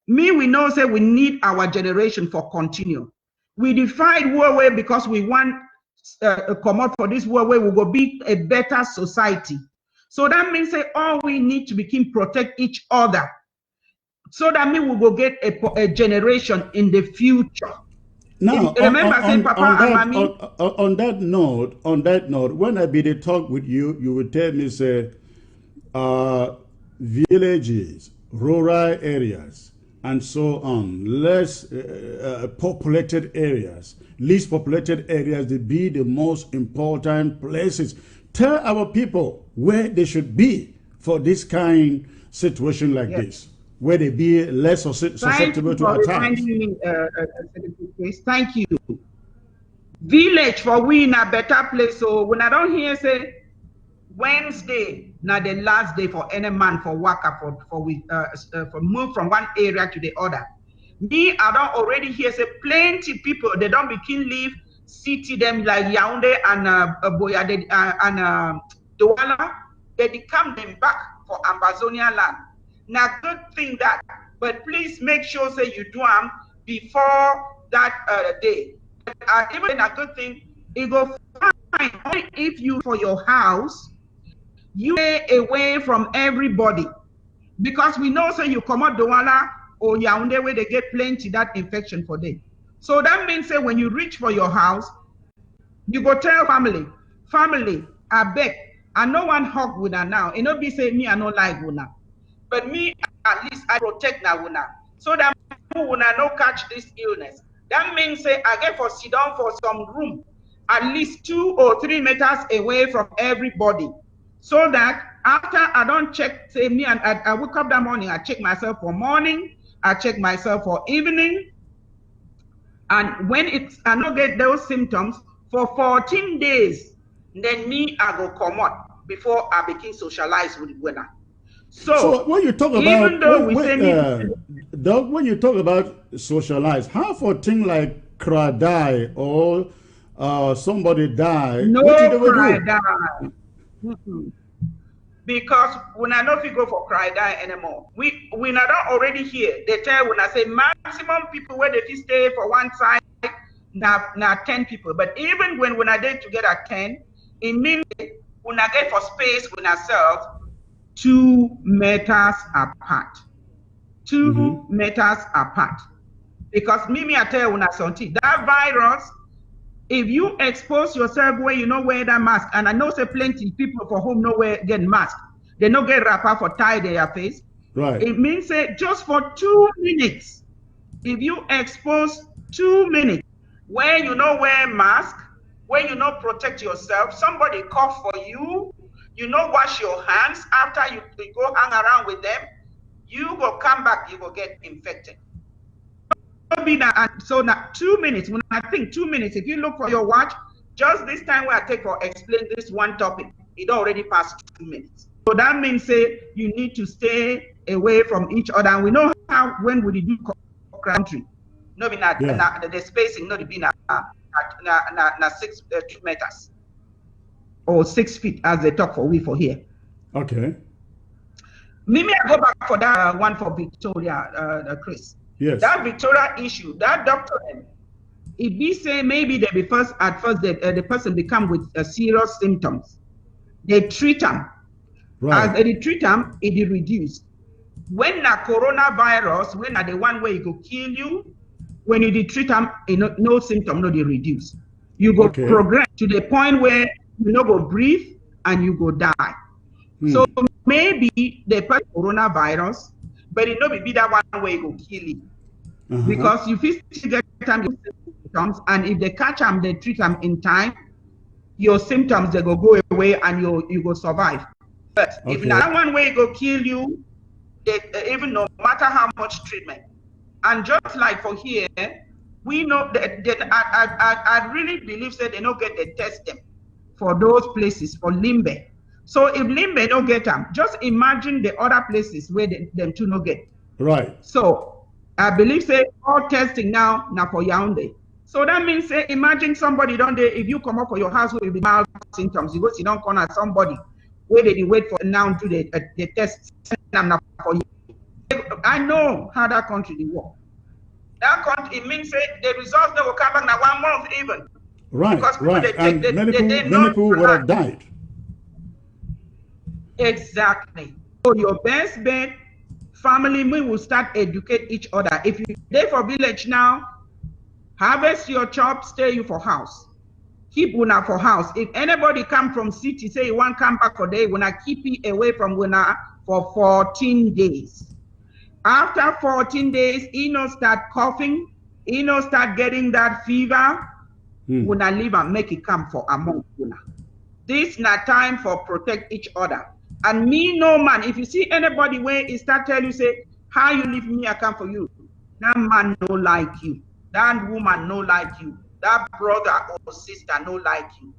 Me we know say we need our generation for continue. We divide war way because we want come out for this war way we will be a better society. So that means say all we need to begin protect each other. So that means we will get a generation in the future. Now, remember, say Papa and Mommy. On that note, when I be the talk with you, you will tell me say villages, rural areas, and so on, less populated areas, least populated areas, they be the most important places. Tell our people where they should be for this kind situation like this, where they be less susceptible to attacks. Thank you. Village for we in a better place. So when I don't hear say Wednesday, now the last day for any man for worker for move from one area to the other. Me, I don't already hear say plenty people they don't begin leave city them like Yaoundé and Boyade and Douala. They come them back for Ambazonia land. Now good thing that, but please make sure say you do them before that day. Even a good thing, it go fine only if you for your house. You stay away from everybody because we know say you come out Douala or Yaoundé where they get plenty that infection for them. So that means say when you reach for your house, you go tell family, I beg, I no one hug with her now. It not be say me I no like una, but me at least I protect na una so that una no catch this illness. That means say I get for sit down for some room at least 2 or 3 meters away from everybody. So that after I don't check, say me, and I wake up that morning, I check myself for morning, I check myself for evening. And when I don't get those symptoms for 14 days, then me, I go come out before I begin socialize with winner. So when you talk even about, though we say Doug, when you talk about socialize, how for things like cry die or somebody die, no what did they cry do? die. Because when I know if you go for cry die anymore, we not already here. They tell when I say maximum people where they stay for one side now 10 people. But even when I did together 10, it means when I get for space when ourselves 2 meters apart. 2 meters apart. Because me I tell you when I something that virus, if you expose yourself where you know wear that mask, and I know say plenty people for whom no wear get mask, they no get wrapper for tie their face. Right. It means say just for 2 minutes, if you expose 2 minutes where you no wear mask, where you no protect yourself, somebody cough for you, you no wash your hands after you go hang around with them, you go come back, you go get infected. So now 2 minutes, when I think 2 minutes, if you look for your watch, just this time where I take for explain this one topic, it already passed 2 minutes. So that means say you need to stay away from each other. And we know how when we do country, no be not the spacing, not be na 6 meters or 6 feet as they talk for we for here. Okay. Maybe I go back for that one for Victoria, Chris. Yes. That Victoria issue, that doctor, if we say maybe they be at first the person become with serious symptoms, they treat them. Right. As they treat them, it reduce. When the coronavirus, when the one way it go kill you, when you treat them, no symptom, no they reduce. You go progress to the point where you no go breathe and you go die. So maybe the coronavirus, but it not be that one way it go kill you. Because you feel get time symptoms, and if they catch them, they treat them in time, your symptoms they go away and you go survive. But if that one way go kill you, they, even no matter how much treatment. And just like for here, we know that I really believe that they don't get the test them for those places for Limbe. So if Limbe don't get them, just imagine the other places where them two no get. Right. So I believe say all testing now for Yaoundé. So that means say imagine somebody don't they, if you come up for your house with mild symptoms, you go sit down corner somebody where they wait for now to the test for you. I know how that country they work. That country, it means say the results they will come back now 1 month even. Right, because right. And many people would have died. Exactly. So your best bet, family, we will start educate each other. If you stay for village now, harvest your chop, stay you for house. Keep una for house. If anybody come from city, say you want come back for day, una keep it away from una for 14 days. After 14 days, he no start coughing, he no start getting that fever, una leave and make it come for among una. This not time for protect each other. And me no man, if you see anybody where he start tell you say, how you leave me, I come for you. That man no like you. That woman no like you. That brother or sister no like you.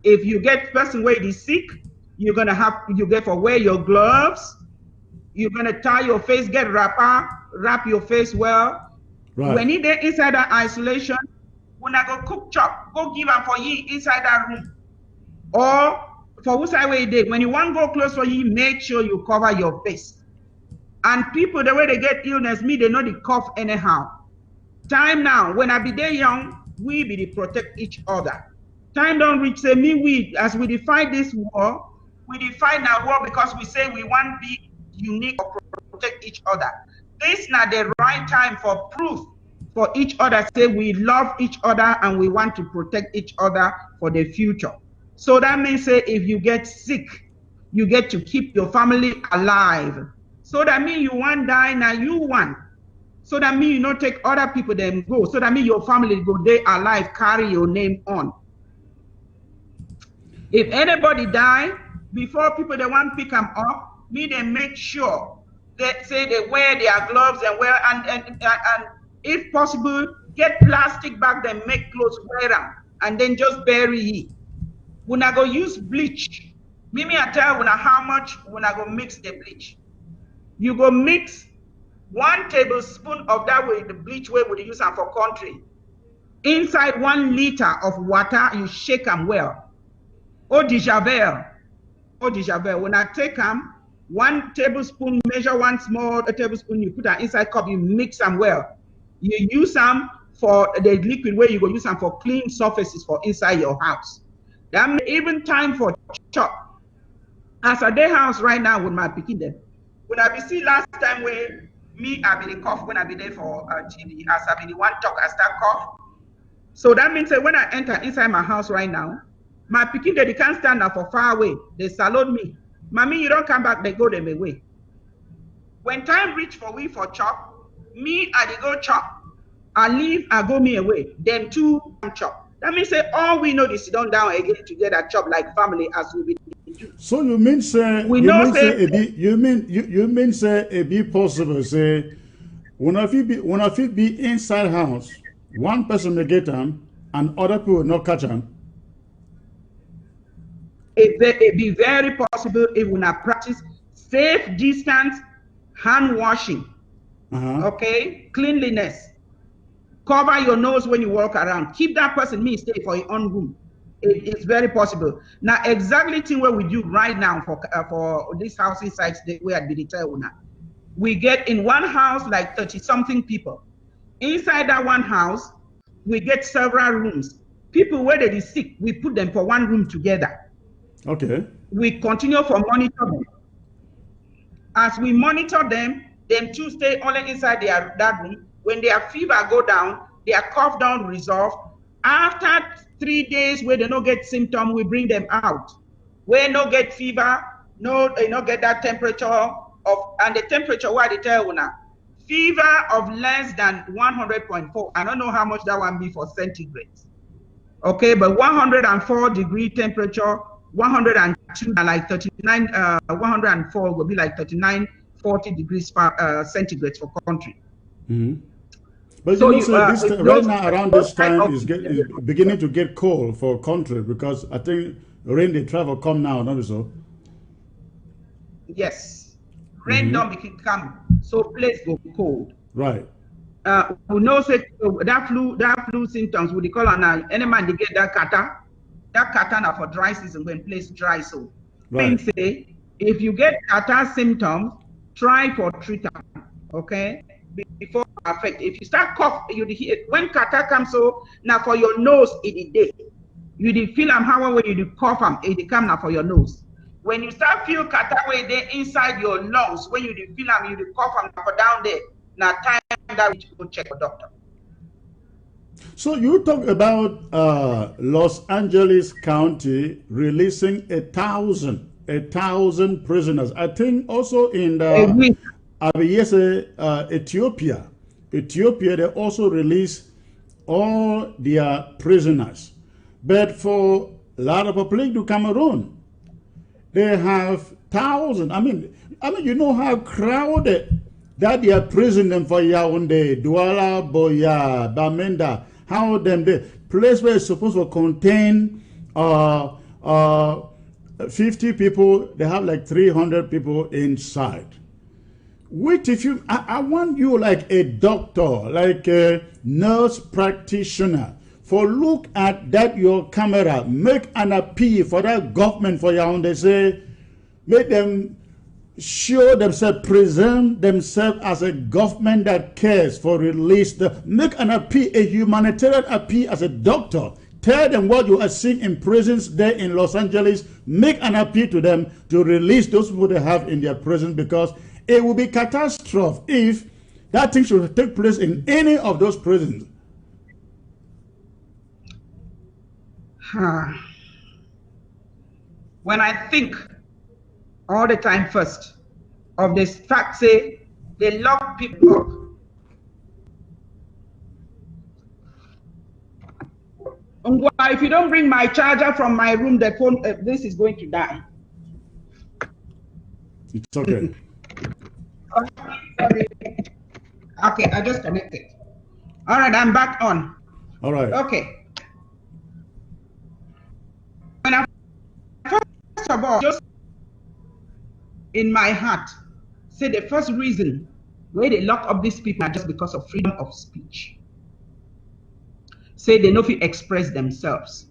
If you get person where is sick, you're gonna have you get for wear your gloves. You're gonna tie your face, get wrapper, wrap your face well. Right. When he there inside that isolation, when I go cook chop, go give him for you inside that room. Or for which side way he did, when you want to go close for you, make sure you cover your face. And people the way they get illness, me they know they cough anyhow. Time now, when I be there young, we be to protect each other. Time don't reach, say me, we, as we define this war, we define our war because we say we want to be unique or protect each other. This is not the right time for proof for each other, say we love each other and we want to protect each other for the future. So that means say if you get sick, you get to keep your family alive. So that means you want die, now you want. So that means you not take other people then go. So that means your family go they alive, carry your name on. If anybody die, before people they want to pick them up, me they make sure they say they wear their gloves and wear and if possible get plastic bag, then make clothes, wear them, and then just bury it. When I go use bleach, Mimi I tell when how much when I go mix the bleach. You go mix 1 tablespoon of that way the bleach way would use them for country. Inside 1 liter of water, you shake them well. Eau de javel. When I take them, 1 tablespoon, measure 1 small tablespoon, you put that inside cup, you mix them well. You use them for the liquid where you go use them for clean surfaces for inside your house. That means even time for chop. As a day house right now with my picking them. When I be see last time where me I be the cough when I be there for TV, as I be the one talk, I start cough. So that means that when I enter inside my house right now, my picking they can't stand up for far away. They salute me. Mommy, you don't come back, they go them away. When time reach for we for chop, me I dey go chop. I leave, I go me away. Then 2 chop. That means say all we know is sit down again together chop like family as we be do. So you mean say you mean say it be possible say when I be inside house, 1 person may get them and other people will not catch them. It be very possible if we not practice safe distance, hand washing, okay, cleanliness. Cover your nose when you walk around. Keep that person stay for your own room. It's very possible. Now, exactly thing what we do right now for this housing sites that we at Bilitayuna. We get in one house like 30-something people. Inside that one house, we get several rooms. People where they is sick, we put them for 1 room together. Okay. We continue for monitor them. As we monitor them too stay only inside that room. When their fever go down, their cough down resolve. After 3 days where they don't get symptoms, we bring them out. Where no get fever, they no get that temperature and the temperature what they tell you now. Fever of less than 100.4. I don't know how much that one be for centigrade. Okay, but 104 degree temperature, 102 like 39, 104 will be like 39, 40 degrees centigrade for country. Mm-hmm. But so right now around this time is beginning to get cold for country because I think rain they travel come now, not so. Yes, rain don't begin come, so place go cold. Right. We know say that flu symptoms we call on any man they get that kata. That kata now for dry season when place dry so. Right. Say if you get kata symptoms, try for treatment. Okay. Before affect. If you start cough, when kata comes so now for your nose it day. You did feel how when you do cough it come now for your nose. When you start feel kata way there inside your lungs, when you do feel you do cough for down there. Now time that we go check a doctor. So you talk about Los Angeles County releasing 1,000 prisoners. I think also in Ethiopia. Ethiopia, they also release all their prisoners. But for a lot of people to Cameroon, they have thousands. I mean, you know how crowded that they are prison them for Yaoundé, Douala, Boya, Bamenda, how them the place where it's supposed to contain 50 people, they have like 300 people inside. Wait, I want you like a doctor, like a nurse practitioner, for look at that your camera, make an appeal for that government for Yaoundé, say, make them show themselves, present themselves as a government that cares for release. Make an appeal, a humanitarian appeal as a doctor. Tell them what you are seeing in prisons there in Los Angeles. Make an appeal to them to release those people they have in their prisons, because it will be catastrophe if that thing should take place in any of those prisons. When I think all the time first of this fact, say they lock people up. If you don't bring my charger from my room, the phone, this is going to die. It's okay. Okay, I just connected. All right, I'm back on. All right. Okay. When I, first of all, just in my heart, say the first reason why they lock up these people are just because of freedom of speech. Say they know if you express themselves.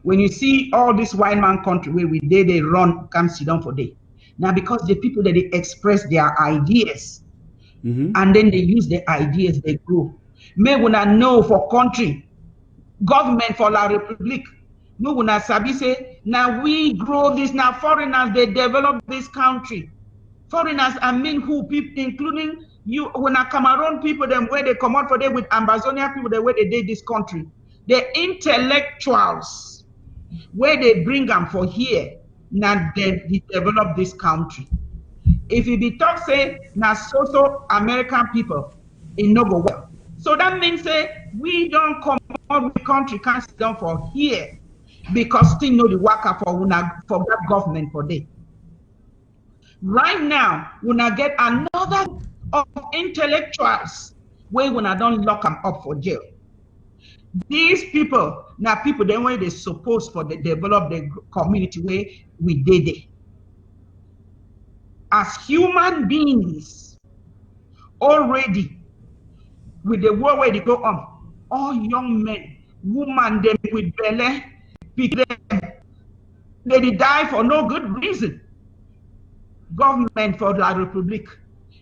When you see all this white man country where they run, come sit down for day. Now because the people that they express their ideas, and then they use the ideas, they grow. May when I know for country, government for La Republic, no when I sabi say, now we grow this, now foreigners, they develop this country. Foreigners, I mean who people, including you, when I Cameroon people, them where they come out for them with Ambazonia people, the way they did this country. The intellectuals, where they bring them for here, now they develop this country. If you be talk say now so American people, it no go well. So that means say we don't come out with country can't sit down for here because still know the worker for that government for day. Right now, when I get another of intellectuals where when I don't lock them up for jail. These people now people then where they supposed for they develop the community where we did it. As human beings, already with the world where they go on, all young men, women, them with belly, they die for no good reason. Government for La Republic.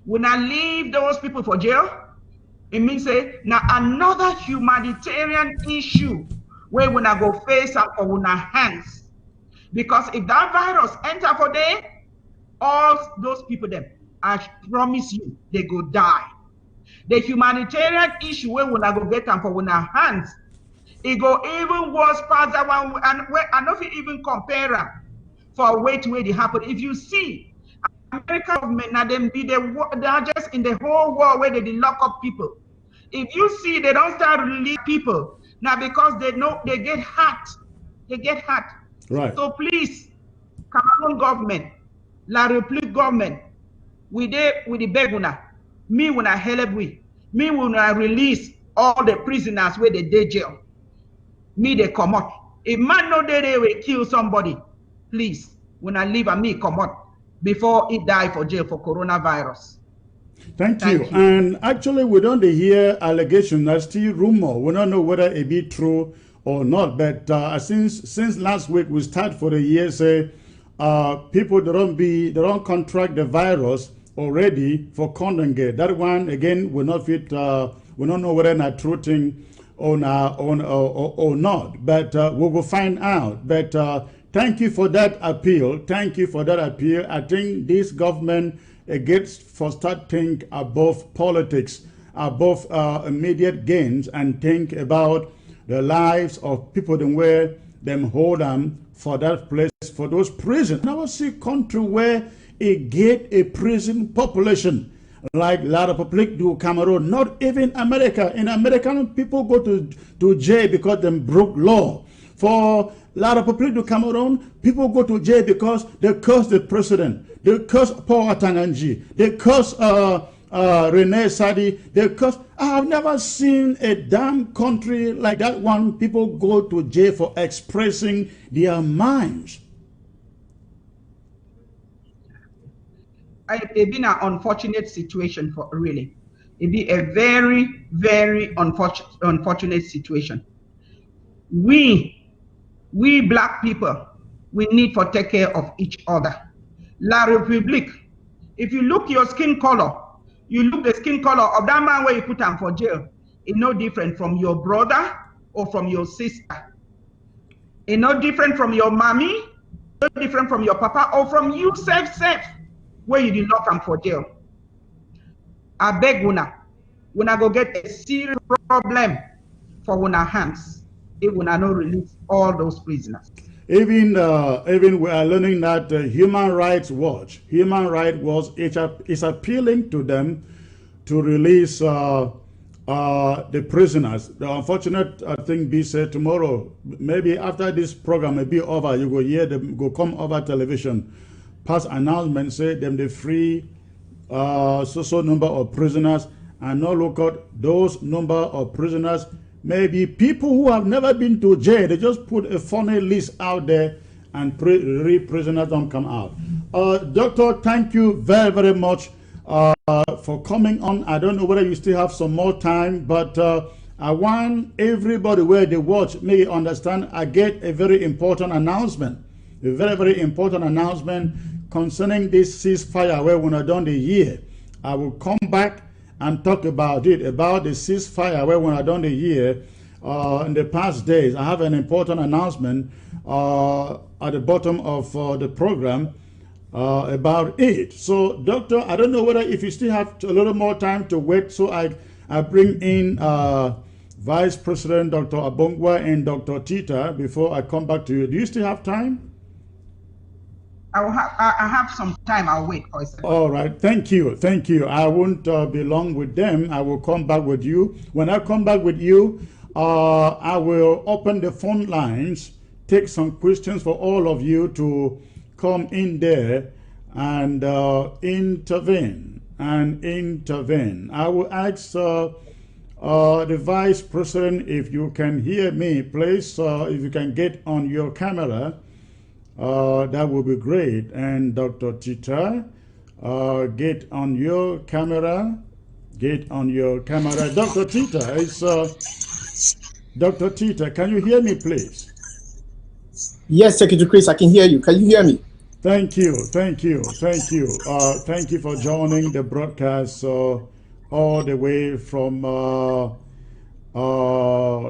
When I leave those people for jail, it means say now another humanitarian issue where when I go face up for when I hands. Because if that virus enter for them, all those people them, I promise you, they go die. The humanitarian issue where when I go get them for when I hands, it go even worse past that one, and where I know if you even compare them for way to where it happen. If you see American government now them be they are just in the whole world where they lock up people. If you see they don't start release people now because they know they get hurt. They get hurt. Right. So please, Cameroon government, La Republique government, we the beguna. Me when I help me when I release all the prisoners where they did jail. Me they come out. If man know they will kill somebody, please, when I leave and me come out before he die for jail for coronavirus. Thank you. And actually, we don't hear allegation. That's still rumor. We don't know whether it be true or not. But since last week we start for the year, say people they don't contract the virus already for Condengate. That one again will not fit. We don't know whether it's true thing or not. But we will find out. But thank you for that appeal. Thank you for that appeal. I think this government gets for start think above politics, above immediate gains, and think about the lives of people that where them hold them for that place, for those prisons. Now see country where it get a prison population like La Republique du Cameroon, not even America. In American people go to jail because they broke law. For La Republique du Cameroon, people go to jail because they curse the president. They curse Paul Atanganji. They curse Rene Sadi. They curse. I have never seen a damn country like that one. People go to jail for expressing their minds. It's been an unfortunate situation for really. It be a very, very unfortunate situation. We black people, we need to take care of each other. La Republique, if you look your skin color, you look the skin color of that man where you put him for jail, it's no different from your brother or from your sister. It's no different from your mommy, no different from your papa or from you self where you did lock him for jail. I beg una go get a serious problem for una hands if una no release all those prisoners. Even we are learning that Human Rights Watch is appealing to them to release the prisoners. The unfortunate thing be said tomorrow, maybe after this program may be over, you go hear them go come over television. pass announcement, say them the free so number of prisoners, and not look at those number of prisoners. Maybe people who have never been to jail, they just put a funny list out there and prisoners don't come out. Doctor, thank you very, very much for coming on. I don't know whether you still have some more time, but I want everybody where they watch may understand I get a very important announcement, a very, very important announcement concerning this ceasefire where we're not done the year. I will come back and talk about it, about the ceasefire where we're not done the year in the past days. I have an important announcement at the bottom of the program about it. So, Doctor, I don't know whether if you still have a little more time to wait, so I bring in Vice President Dr. Abongwa and Dr. Tita before I come back to you. Do you still have time? I have some time. I'll wait for a second. All right. Thank you. Thank you. I won't be long with them. I will come back with you. When I come back with you, I will open the phone lines, take some questions for all of you to come in there and intervene. I will ask the Vice President, if you can hear me, please, if you can get on your camera. That would be great. And Dr. Tita, get on your camera. Get on your camera. Dr. Tita, Dr. Tita, can you hear me, please? Yes, Secretary Chris, I can hear you. Can you hear me? Thank you. Thank you. Thank you. Thank you for joining the broadcast all the way from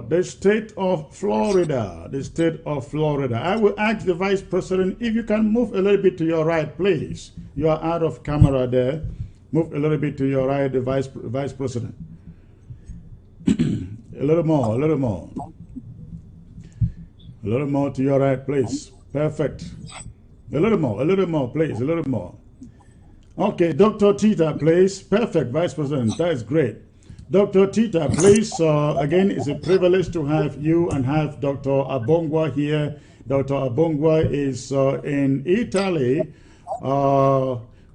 the state of Florida. The state of Florida. I will ask the Vice President if you can move a little bit to your right, please. You are out of camera there. Move a little bit to your right, the Vice President. A little more, a little more. A little more to your right, please. Perfect. A little more, please, a little more. Okay, Dr. Tita, please. Perfect, Vice President. That is great. Dr. Tita, please, again, it's a privilege to have you and have Dr. Abongwa here. Dr. Abongwa is in Italy,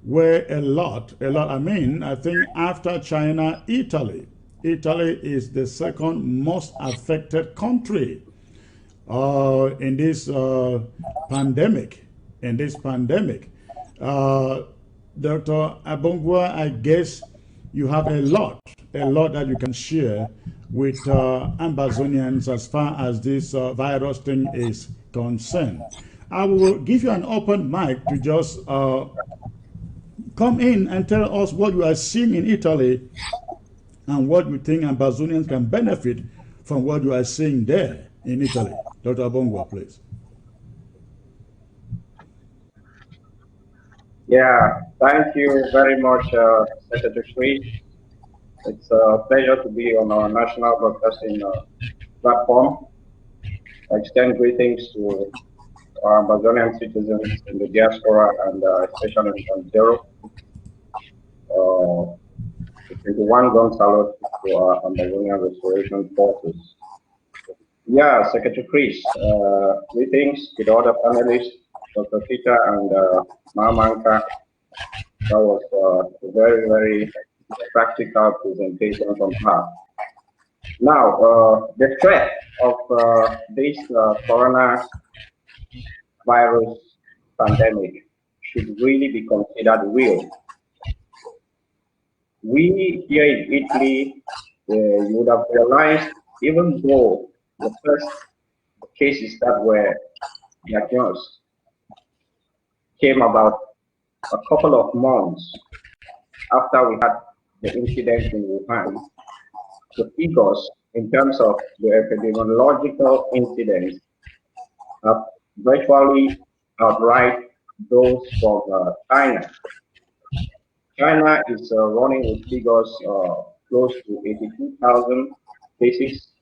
where I think after China, Italy is the second most affected country in this pandemic. Dr. Abongwa, I guess you have a lot that you can share with Ambazonians as far as this virus thing is concerned. I will give you an open mic to just come in and tell us what you are seeing in Italy and what you think Ambazonians can benefit from what you are seeing there in Italy. Dr. Abongwa, please. Yeah, thank you very much, Secretary Chris. It's a pleasure to be on our national broadcasting platform. I extend greetings to our Amazonian citizens in the diaspora and especially in Zero. The 21 gun salute to our Amazonian Restoration Forces. Yeah, Secretary Chris, greetings to the other panelists, Dr. Tita and Mamanka. That was a very, very practical presentation from her. Now, the threat of this coronavirus pandemic should really be considered real. We here in Italy, you would have realized, even though the first cases that were diagnosed came about a couple of months after we had the incident in Wuhan, the figures in terms of the epidemiological incidents have virtually outright those from China. China is running with figures close to 82,000 cases,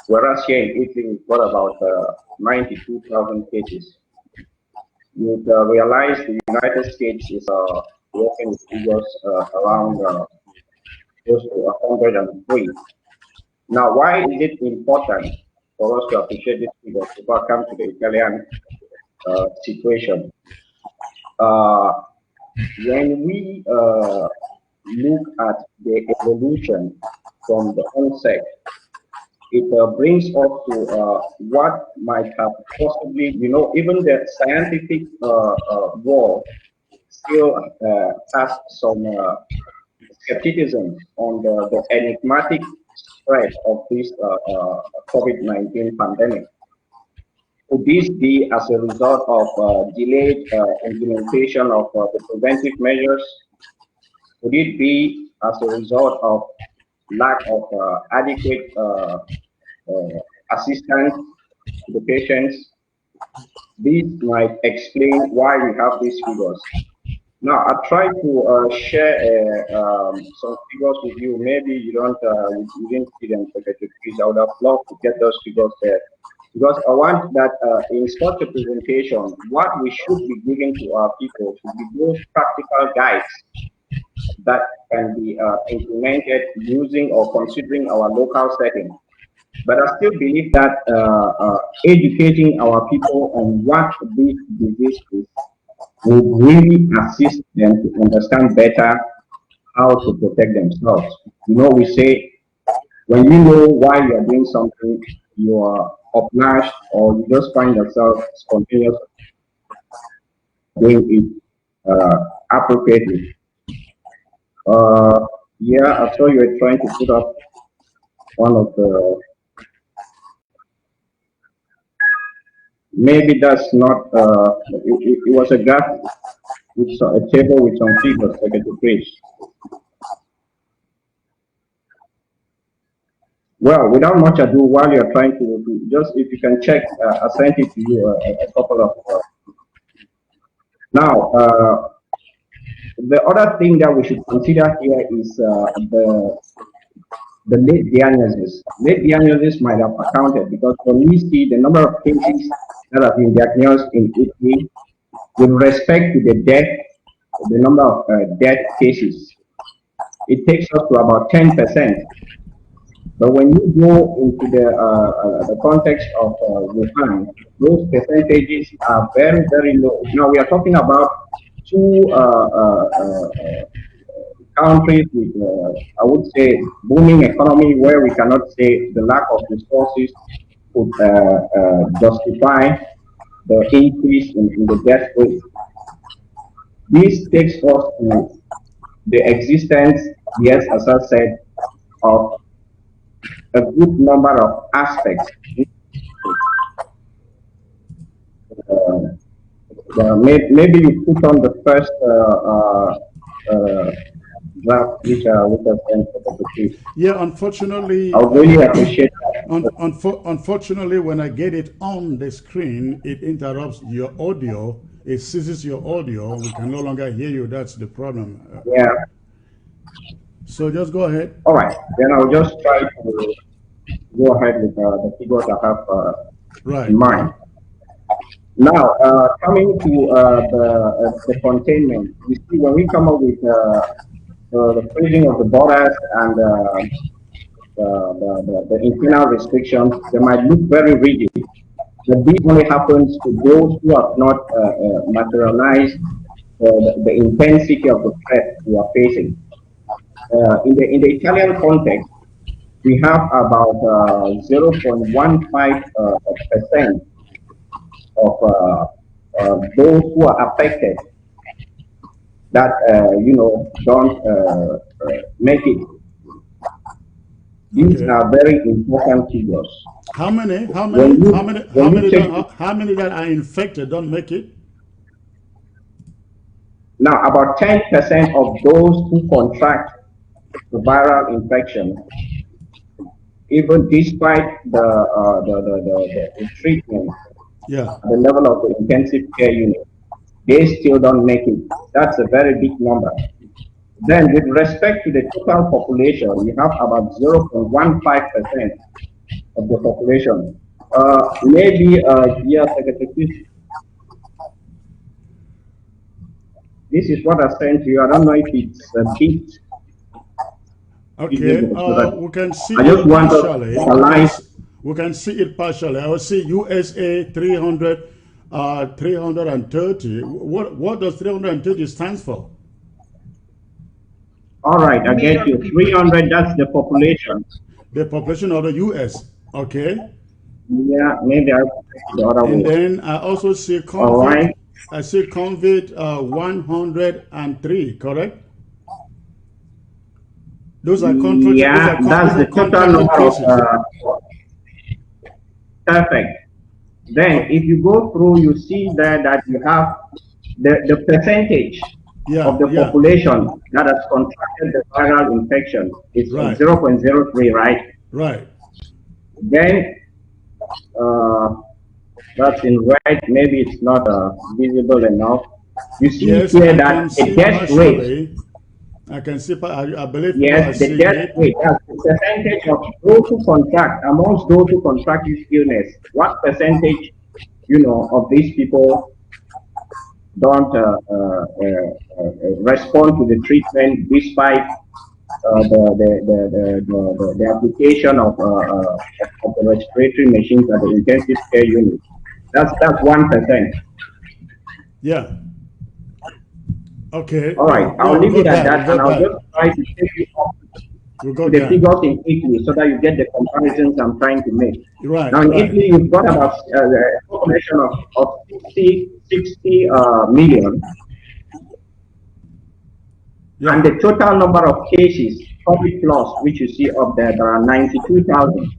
whereas here in Italy we've got about 92,000 cases. You'd realize the United States is working with figures around close to 103. Now, why is it important for us to appreciate this figure before I come to the Italian situation? uh, when we look at the evolution from the onset, it brings us to what might have possibly, even the scientific world still has some skepticism on the enigmatic spread of this COVID-19 pandemic. Could this be as a result of delayed implementation of the preventive measures? Could it be as a result of lack of adequate assistance to the patients? This might explain why we have these figures. Now, I try to share some figures with you. Maybe you didn't see them, Secretary Chris. I would have loved to get those figures there. Because I want that in such a presentation, what we should be giving to our people should be those practical guides that can be implemented using or considering our local setting. But I still believe that educating our people on what this disease is will really assist them to understand better how to protect themselves. We say when you know why you are doing something, you are obliged or you just find yourself spontaneous doing it appropriately. Yeah, I saw you were trying to put up one of the. Maybe that's not. It was a graph with a table with some figures like a page. Well, without much ado, while you're trying to just if you can check, I sent it to you a couple of. Now, the other thing that we should consider here is the late diagnosis. Late diagnosis might have accounted because when we see the number of cases that have been diagnosed in Italy with respect to the number of death cases, it takes us to about 10%. But when you go into the context of Wuhan, those percentages are very, very low. Now we are talking about two countries with, I would say, booming economy where we cannot say the lack of resources could justify the increase in the death rate. This takes us to the existence, yes, as I said, of a good number of aspects. Maybe you put on the first draft, which I sent for the piece. Yeah, unfortunately, I would really appreciate that. Unfortunately, when I get it on the screen, it interrupts your audio. It seizes your audio. We can no longer hear you. That's the problem. Yeah. So just go ahead. All right. Then I'll just try to go ahead with the figures I have in mind. Now, coming to the containment, you see when we come up with the freezing of the borders and the internal restrictions, they might look very rigid. But this only happens to those who have not materialized the intensity of the threat we are facing. In the Italian context, we have about 0.15% of those who are affected that don't make it. These are very important figures. How many that are infected don't make it? Now, about 10% of those who contract the viral infection, even despite the treatment, the level of the intensive care unit, they still don't make it. That's a very big number. Then, with respect to the total population, we have about 0.15% of the population. Maybe, Secretary, this is what I sent to you. I don't know if it's a bit. Okay, we can see it partially. We can see it partially. I will see USA 300, 330. What does 330 stands for? All right, I get you. 300, that's the population. The population of the U.S., okay? Yeah, maybe I the other way. And then I also see COVID. All right. I see COVID 103, correct? Those are contracted. Yeah, that's the total number of perfect. Then if you go through, you see there that you have the percentage of the population that has contracted the viral infection is 0.03, right? Right. Then that's in red. Maybe it's not visible enough. You see here that the death rate. I can see. I believe. Yes, the death rate. That's the percentage of those who contract amongst those who contract this illness. What percentage, of these people don't respond to the treatment despite the application of the respiratory machines at the intensive care unit. That's 1%. Yeah. Okay. All right. I'll leave it at that, and I'll just try to take you up to the figures in Italy so that you get the comparisons I'm trying to make. Right. Now in Italy, you've got about a population of 60 million. Yeah. And the total number of cases, COVID plus, which you see up there are 92,000.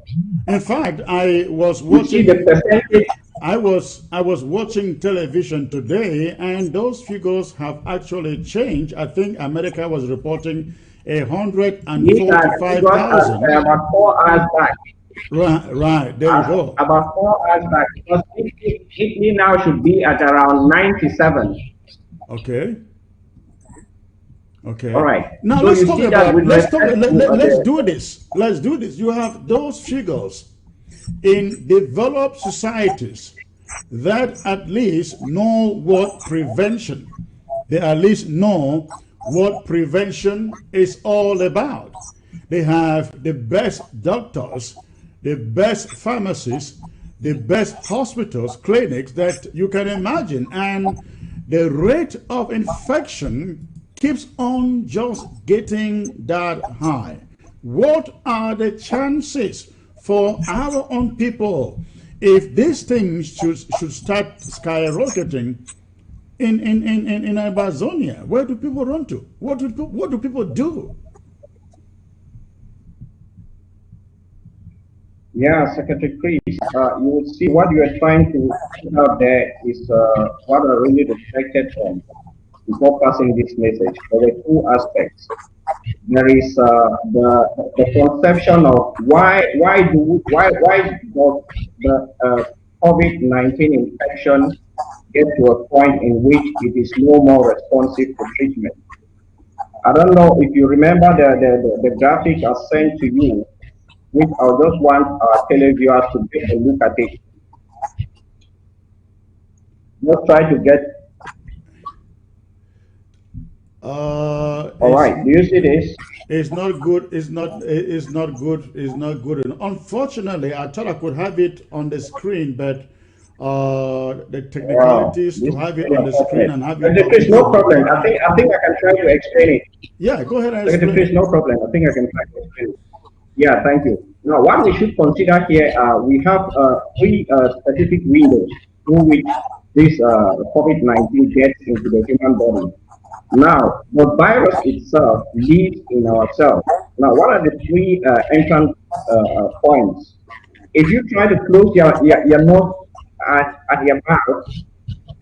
In fact, I was watching the percentage. I was watching television today, and those figures have actually changed. I think America was reporting 145,000. About 4 hours back. Right. There you go. About 4 hours back, because Italy now should be at around 97. Okay. All right. Now so let's do this. Let's do this. You have those figures in developed societies that at least know what prevention. They at least know what prevention is all about. They have the best doctors, the best pharmacists, the best hospitals, clinics that you can imagine, and the rate of infection keeps on just getting that high. What are the chances for our own people if these things should start skyrocketing in Ambazonia? Where do people run to? What do people do? Yeah, Secretary Chris, you will see what you are trying to put out there is what I really reflected on before passing this message. There are two aspects. There is the conception of why does the COVID-19 infection get to a point in which it is no more responsive to treatment. I don't know if you remember the graphic I sent to you, which I just want our televiewers to take a look at it. Just try to get. All right. Do you see this? It's not good. It's not good. It's not good. And unfortunately, I thought I could have it on the screen, but the technicalities to have it on the screen and have it. There's no problem. I think I can try to explain it. Yeah, go ahead and explain. There's no problem. I think I can try to explain it. Yeah, thank you. Now, what we should consider here, we have three specific windows through which this COVID-19 gets into the human body. Now, the virus itself lives in our cells. Now, what are the three entrance points? If you try to close your nose at your mouth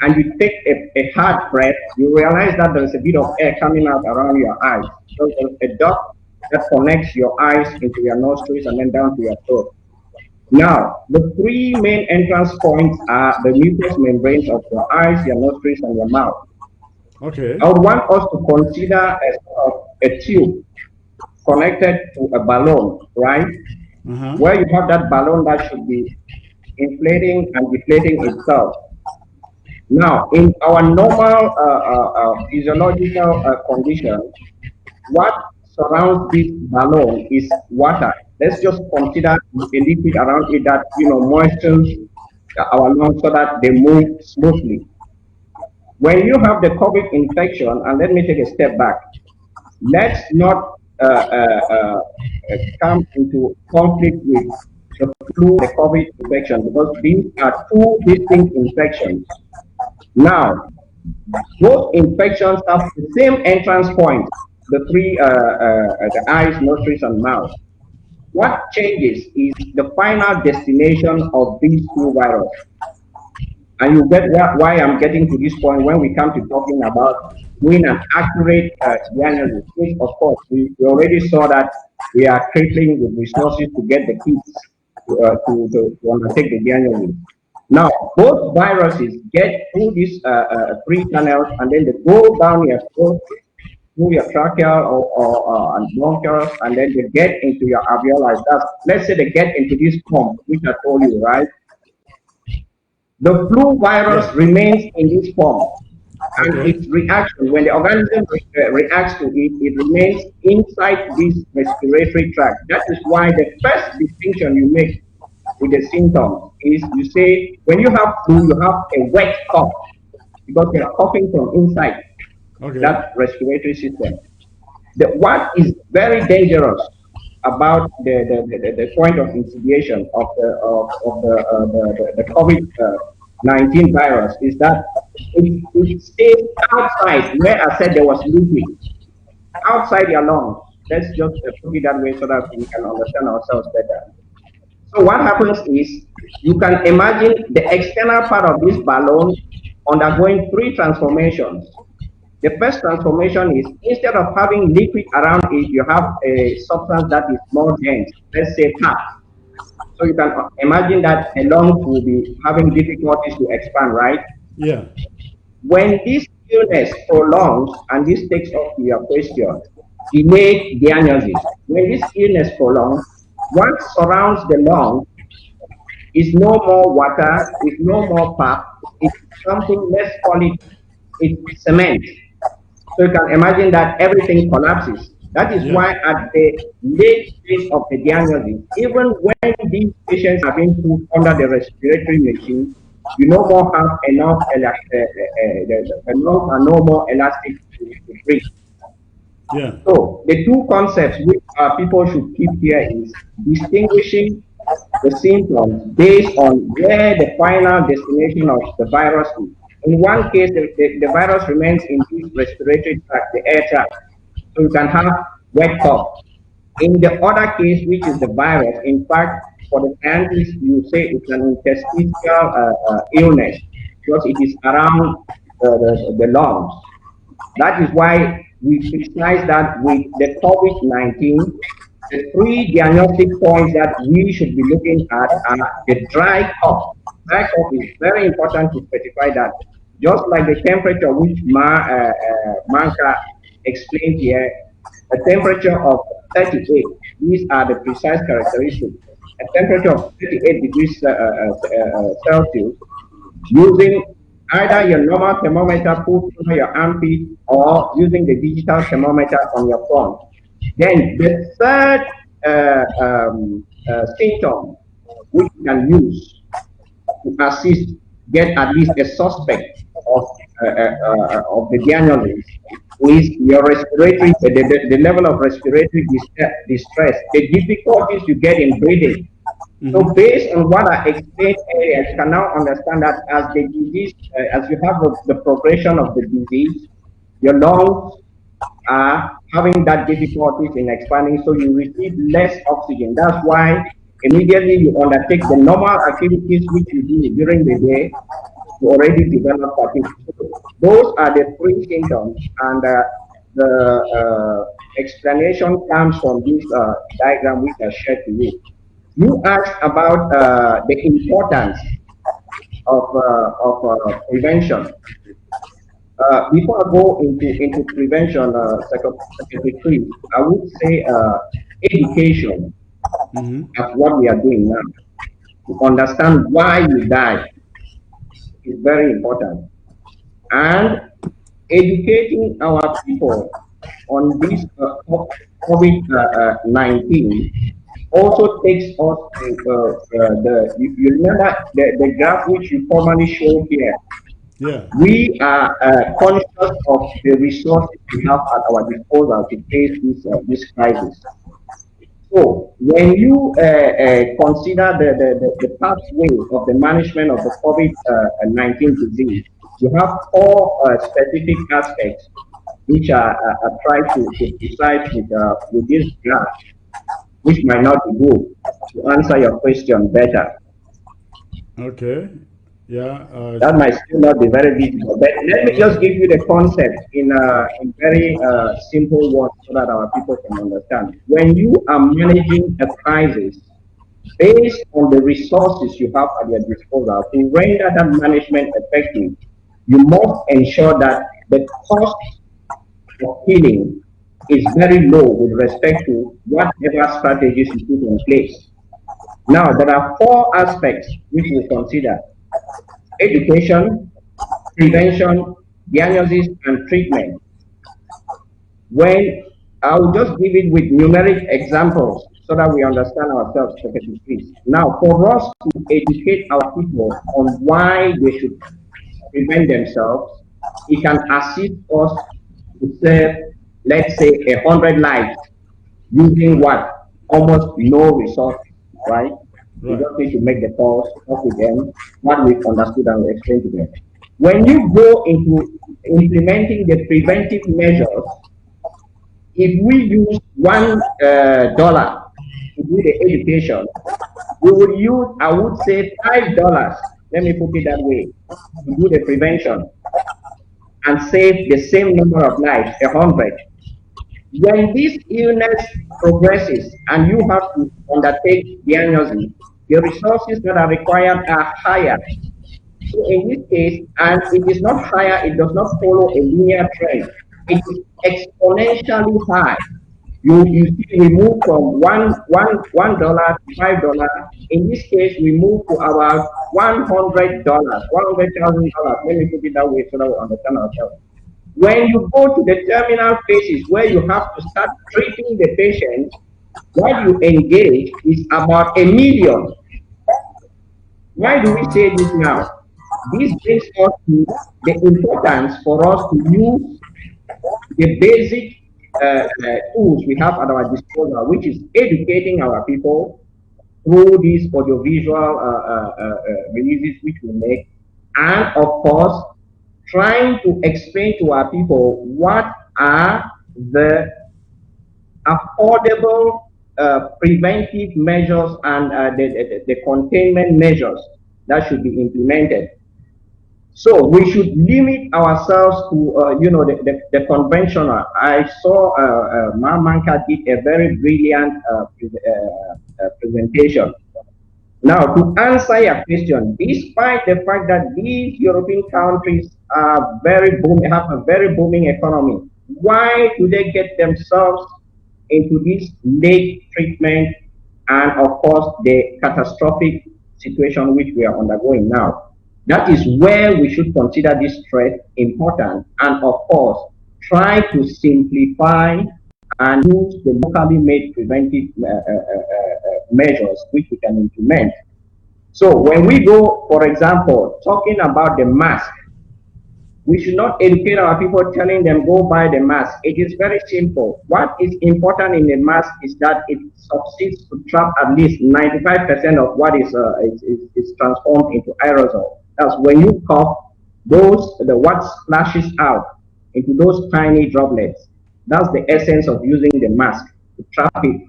and you take a hard breath, you realize that there's a bit of air coming out around your eyes. So there's a duct that connects your eyes into your nostrils and then down to your throat. Now, the three main entrance points are the mucous membranes of your eyes, your nostrils, and your mouth. Okay. I would want us to consider a tube connected to a balloon, right? Where you have that balloon that should be inflating and deflating itself. Now, in our normal physiological condition, what surrounds this balloon is water. Let's just consider a liquid around it that moistens our lungs so that they move smoothly. When you have the COVID infection, and let me take a step back, let's not come into conflict with the flu, the COVID infection, because these are two distinct infections. Now, both infections have the same entrance point, the eyes, nostrils, and mouth. What changes is the final destination of these two viruses. And you get why I'm getting to this point when we come to talking about doing an accurate diagnosis, which of course we already saw that we are crippling with resources to get the kits to undertake the diagnosis. Now, both viruses get through these three channels and then they go down your throat, through your tracheal or and bronchioles, and then they get into your alveoli. Let's say they get into this pump, which I told you, right? The flu virus remains in this form, and its reaction, when the organism reacts to it, it remains inside this respiratory tract. That is why the first distinction you make with the symptoms is you say, when you have flu, you have a wet cough, because you are coughing from inside that respiratory system. What is very dangerous about the point of incubation of the COVID-19 virus is that it stays outside where I said there was liquid, outside your lungs. Let's just put it that way so that we can understand ourselves better. So what happens is, you can imagine the external part of this balloon undergoing three transformations. The first transformation is, instead of having liquid around it, you have a substance that is more dense, let's say fat. So you can imagine that the lungs will be having difficulties to expand, right? Yeah. When this illness prolongs, and this takes off to your question, delayed diagnosis. When this illness prolongs, what surrounds the lung is no more water, is no more pap, it's something, let's call it, it's cement. So you can imagine that everything collapses. That is why at the late stage of the diagnosis, even when these patients are being put under the respiratory machine, you no more have enough, the lungs are no more elastic to breathe. Yeah. So the two concepts which people should keep here is distinguishing the symptoms based on where the final destination of the virus is. In one case, the virus remains in this respiratory tract, the air tract, so you can have wet cough. In the other case, which is the virus, in fact, for the scientists, you say it's an interstitial illness because it is around the lungs. That is why we precise that with the COVID-19, the three diagnostic points that we should be looking at are the dry cough. Dry cough is very important to specify that. Just like the temperature which Manka explained here, a temperature of 38, these are the precise characteristics. A temperature of 38 degrees Celsius, using either your normal thermometer put through your armpit or using the digital thermometer on your phone. Then the third symptom which you can use to assist, get at least a suspect of the diagnosis is your respiratory, the level of respiratory distress, the difficulties you get in breathing. So based on what I explained earlier, you can now understand that as the disease, as you have the progression of the disease, your lungs are having that difficulties in expanding, so you receive less oxygen. That's why immediately you undertake the normal activities which you do during the day, you already develop fatigue. Those are the three symptoms, and the explanation comes from this diagram which I shared to you. You asked about the importance of prevention. Before I go into prevention, Secretary, I would say education of what we are doing now. To understand why you die is very important. And educating our people on this COVID-19 also takes us to you remember the graph which you formerly showed here. Yeah. We are conscious of the resources we have at our disposal to face this crisis. So when you consider the pathway of the management of the COVID-19 disease, you have four specific aspects which are tried to precise with this graph, which might not be good to answer your question better. Okay. Yeah. That might still not be very visible, but let me just give you the concept in very simple words so that our people can understand. When you are managing a crisis, based on the resources you have at your disposal, to render that management effective, you must ensure that the cost of healing is very low with respect to whatever strategies you put in place. Now, there are four aspects which we consider: education, prevention, diagnosis, and treatment. When I'll just give it with numeric examples so that we understand ourselves, Secretary Please. Now, for us to educate our people on why they should prevent themselves, it can assist us to save, let's say, 100 lives using Right. what? Almost no resources, right? We Right. just need to make the calls, talk with them, what we've understood and we explain to them. When you go into implementing the preventive measures, if we use $1 to do the education, we would use, I would say, $5. Let me put it that way, to do the prevention and save the same number of lives, 100. When this illness progresses and you have to undertake diagnosis, the resources that are required are higher. So in this case, and it is not higher, it does not follow a linear trend. It is exponentially high. You see, we move from $1 to $5. In this case, we move to about $100, $100,000. Let me put it that way so that we understand ourselves. When you go to the terminal phases where you have to start treating the patient, what you engage is about 1 million. Why do we say this now? This brings us to the importance for us to use the basic tools we have at our disposal, which is educating our people through these audiovisual releases which we make, and of course, trying to explain to our people what are the affordable preventive measures and the containment measures that should be implemented. So we should limit ourselves to, the conventional. I saw Manka did a very brilliant presentation. Now, to answer your question, despite the fact that these European countries are have a very booming economy, why do they get themselves into this late treatment and, of course, the catastrophic situation which we are undergoing now? That is where we should consider this threat important and, of course, try to simplify and use the locally made preventive measures which we can implement. So when we go, for example, talking about the mask, we should not educate our people telling them go buy the mask. It is very simple. What is important in the mask is that it succeeds to trap at least 95% of what is transformed into aerosol. That's when you cough, what splashes out into those tiny droplets. That's the essence of using the mask, to trap it.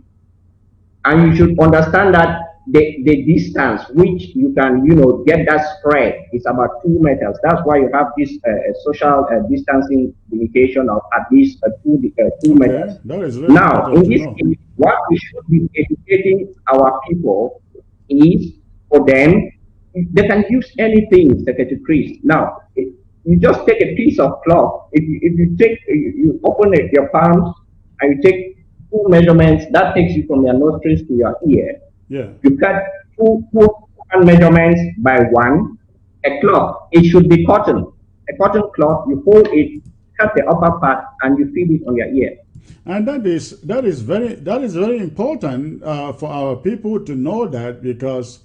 And you should understand that the distance which you can, get that spread is about 2 meters. That's why you have this social distancing limitation of at least 2 meters. That is very Now, important in to this know. case, what we should be educating our people is for them, they can use anything, Secretary Chris. Now, you just take a piece of cloth. If you open your palms and you take 2 measurements, that takes you from your nostrils to your ear. Yeah. You cut two measurements by one. A cloth, it should be cotton. A cotton cloth, you fold it, cut the upper part, and you feed it on your ear. And that is very important for our people to know that, because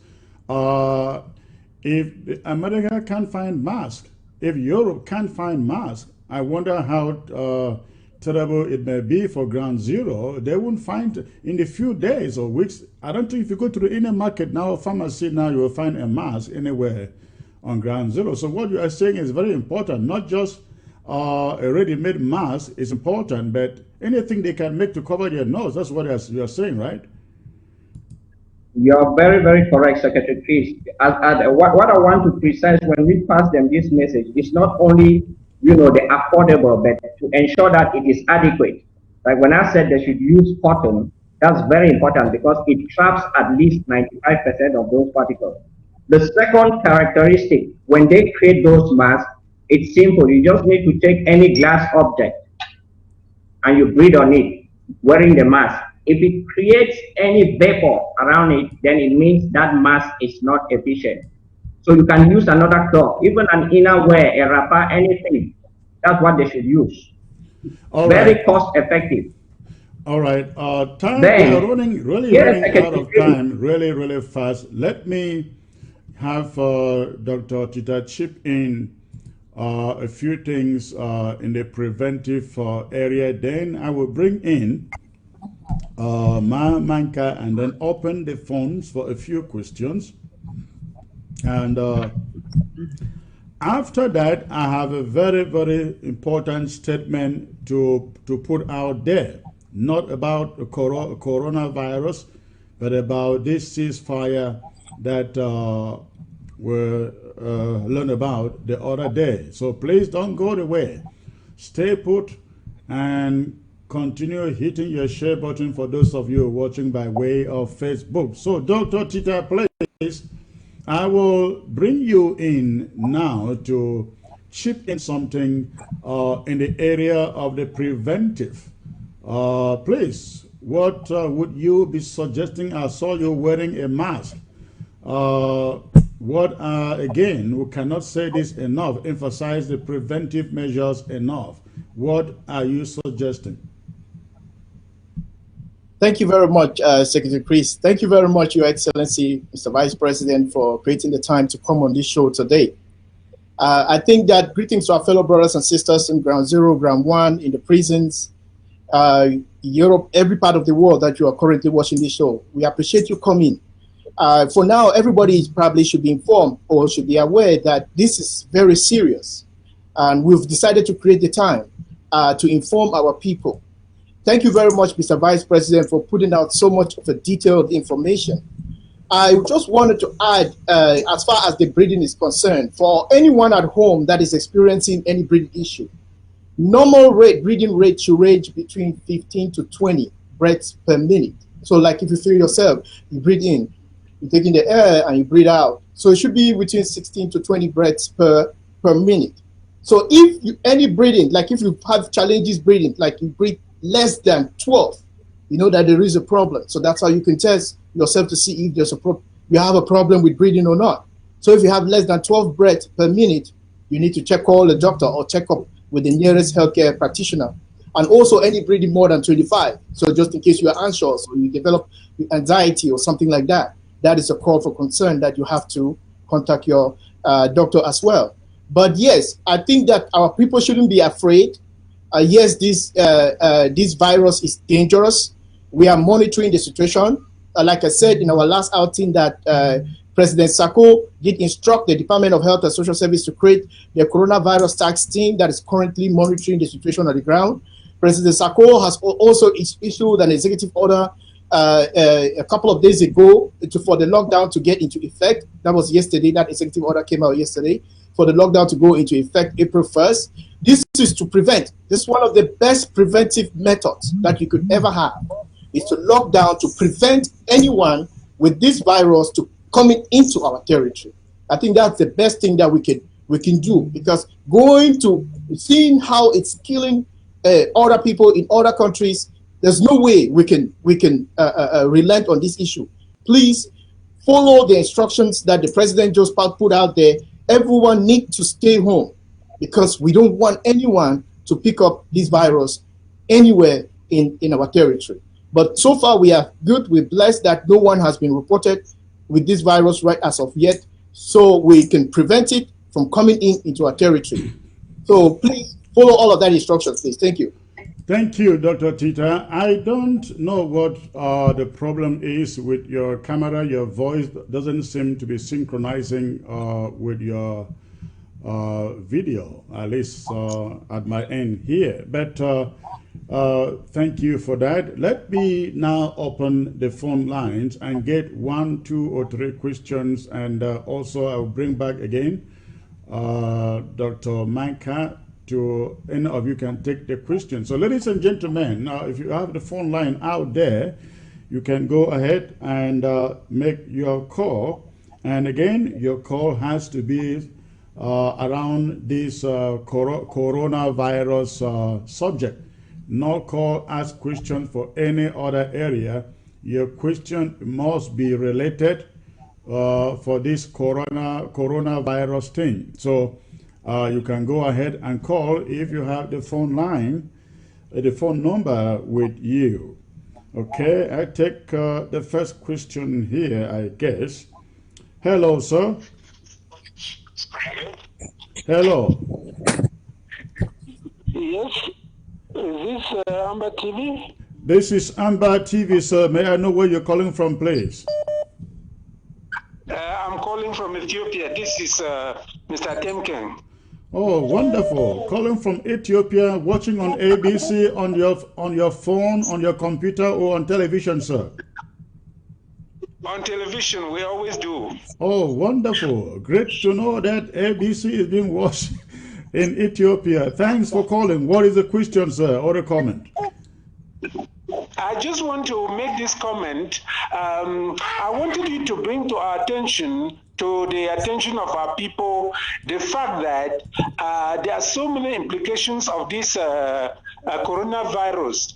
if America can't find masks, if Europe can't find masks, I wonder how terrible it may be for Ground Zero. They won't find in the few days or weeks. I don't think if you go to the inner market now, pharmacy now, you will find a mask anywhere on Ground Zero. So what you are saying is very important. Not just a ready-made mask is important, but anything they can make to cover their nose. That's what you are saying, right? You're very, very correct, Secretary Chris. What I want to precise when we pass them this message is not only, the affordable, but to ensure that it is adequate. Like when I said they should use cotton, that's very important because it traps at least 95% of those particles. The second characteristic, when they create those masks, it's simple. You just need to take any glass object and you breathe on it wearing the mask. If it creates any vapor around it, then it means that mask is not efficient. So you can use another cloth, even an inner wear, a wrapper, anything. That's what they should use. Very cost effective. All right. Time, we are running out of time really fast. Let me have Dr. Tita chip in a few things in the preventive area. Then I will bring in Manka and then open the phones for a few questions. And after that, I have a very, very important statement to put out there. Not about the coronavirus, but about this ceasefire that we learned about the other day. So please don't go away. Stay put and continue hitting your share button for those of you watching by way of Facebook. So Dr. Tita, please, I will bring you in now to chip in something in the area of the preventive. Please, what would you be suggesting? I saw you wearing a mask. Again, we cannot say this enough, emphasize the preventive measures enough. What are you suggesting? Thank you very much, Secretary Chris. Thank you very much, Your Excellency, Mr. Vice President, for creating the time to come on this show today. I think that greetings to our fellow brothers and sisters in Ground Zero, Ground One, in the prisons, Europe, every part of the world that you are currently watching this show. We appreciate you coming. For now, everybody probably should be informed or should be aware that this is very serious. And we've decided to create the time to inform our people. Thank you very much, Mr. Vice President, for putting out so much of a detailed information. I just wanted to add, as far as the breathing is concerned, for anyone at home that is experiencing any breathing issue, normal breathing rate should range between 15 to 20 breaths per minute. So like if you feel yourself, you breathe in, you take in the air and you breathe out. So it should be between 16 to 20 breaths per minute. So if any breathing, like if you have challenges breathing, like you breathe less than 12, you know that there is a problem. So that's how you can test yourself to see if there's you have a problem with breathing or not. So if you have less than 12 breaths per minute, you need to call the doctor or check up with the nearest healthcare practitioner. And also any breathing more than 25. So just in case you are anxious or you develop anxiety or something like that, that is a call for concern that you have to contact your doctor as well. But yes, I think that our people shouldn't be afraid. Yes, this virus is dangerous. We are monitoring the situation. Like I said in our last outing that President Sako did instruct the Department of Health and Social Service to create the coronavirus task team that is currently monitoring the situation on the ground. President Sako has also issued an executive order a couple of days ago for the lockdown to get into effect. That was yesterday. That executive order came out yesterday for the lockdown to go into effect April 1st. This is to prevent. This is one of the best preventive methods that you could ever have, is to lock down to prevent anyone with this virus to coming into our territory. I think that's the best thing that we can do, because going to seeing how it's killing other people in other countries, there's no way we can relent on this issue. Please follow the instructions that the president just put out there. Everyone needs to stay home, because we don't want anyone to pick up this virus anywhere in our territory. But so far we are good. We're blessed that no one has been reported with this virus right as of yet, so we can prevent it from coming into our territory. So please follow all of that instructions, please. Thank you. Thank you, Dr. Tita. I don't know what the problem is with your camera. Your voice doesn't seem to be synchronizing with your video, at least at my end here. But thank you for that. Let me now open the phone lines and get 1, 2, or 3 questions, and also I'll bring back again Dr. Manka to any of you can take the question. So ladies and gentlemen, if you have the phone line out there, you can go ahead and make your call. And again, your call has to be around this coronavirus subject. No call, ask questions for any other area. Your question must be related for this coronavirus thing. So you can go ahead and call if you have the phone line, the phone number with you. Okay, I take the first question here, I guess. Hello, sir. Hello. Yes. Is this Amba TV? This is Amba TV, sir. May I know where you're calling from, please? I'm calling from Ethiopia. This is Mr. Temken. Oh, wonderful. Calling from Ethiopia, watching on ABC on your phone, on your computer, or on television, sir? On television, we always do. Oh, wonderful. Great to know that ABC is being watched in Ethiopia. Thanks for calling. What is the question, sir, or a comment? I just want to make this comment. I wanted you to bring to our attention, to the attention of our people, the fact that there are so many implications of this coronavirus.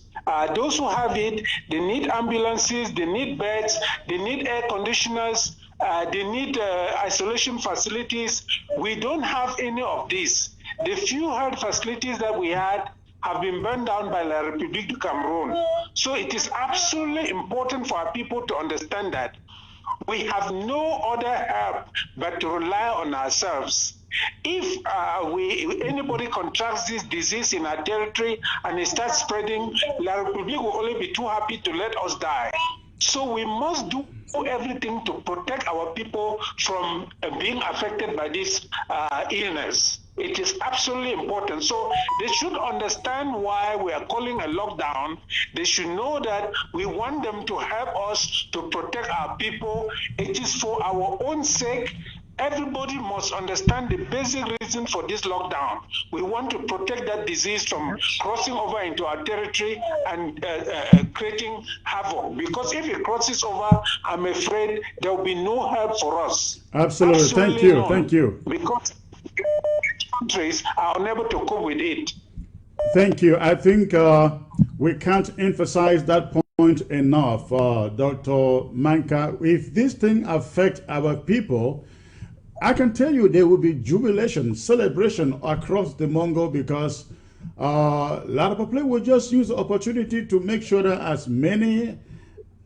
Those who have it, they need ambulances, they need beds, they need air conditioners, they need isolation facilities. We don't have any of this. The few health facilities that we had have been burned down by La République du Cameroon. So it is absolutely important for our people to understand that we have no other help but to rely on ourselves. If anybody contracts this disease in our territory and it starts spreading, La République will only be too happy to let us die. So we must do everything to protect our people from being affected by this illness. It is absolutely important. So they should understand why we are calling a lockdown. They should know that we want them to help us to protect our people. It is for our own sake. Everybody must understand the basic reason for this lockdown. We want to protect that disease from crossing over into our territory and creating havoc. Because if it crosses over, I'm afraid there will be no help for us. Absolutely. Thank you. None. Thank you. Because countries are unable to cope with it. Thank you. I think we can't emphasize that point enough, Dr. Manka. If this thing affects our people, I can tell you there will be jubilation, celebration across the Mongo, because a lot of people will just use the opportunity to make sure that as many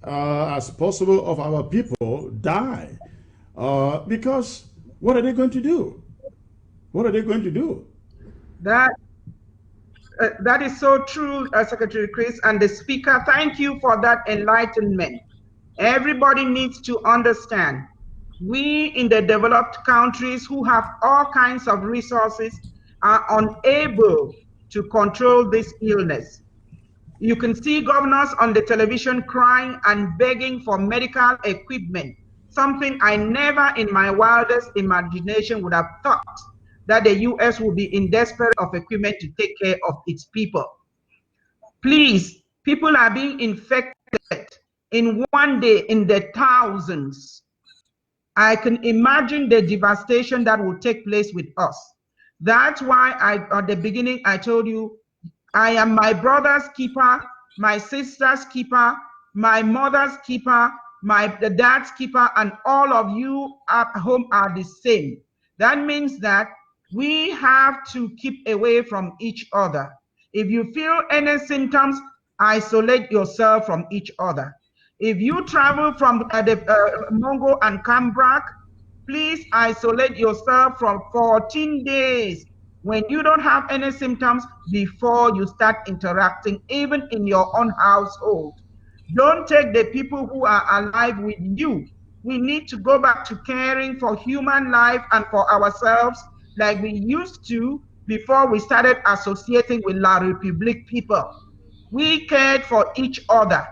as possible of our people die. Because what are they going to do? What are they going to do? That is so true, Secretary Chris, and the speaker. Thank you for that enlightenment. Everybody needs to understand. We in the developed countries who have all kinds of resources are unable to control this illness. You can see governors on the television crying and begging for medical equipment, something I never in my wildest imagination would have thought that the US would be in desperate of equipment to take care of its people. Please, people are being infected in one day in the thousands. I can imagine the devastation that will take place with us. That's why at the beginning, I told you, I am my brother's keeper, my sister's keeper, my mother's keeper, the dad's keeper, and all of you at home are the same. That means that we have to keep away from each other. If you feel any symptoms, isolate yourself from each other. If you travel from Mongo and Cambrak, please isolate yourself for 14 days when you don't have any symptoms before you start interacting, even in your own household. Don't take the people who are alive with you. We need to go back to caring for human life and for ourselves like we used to before we started associating with La République people. We cared for each other.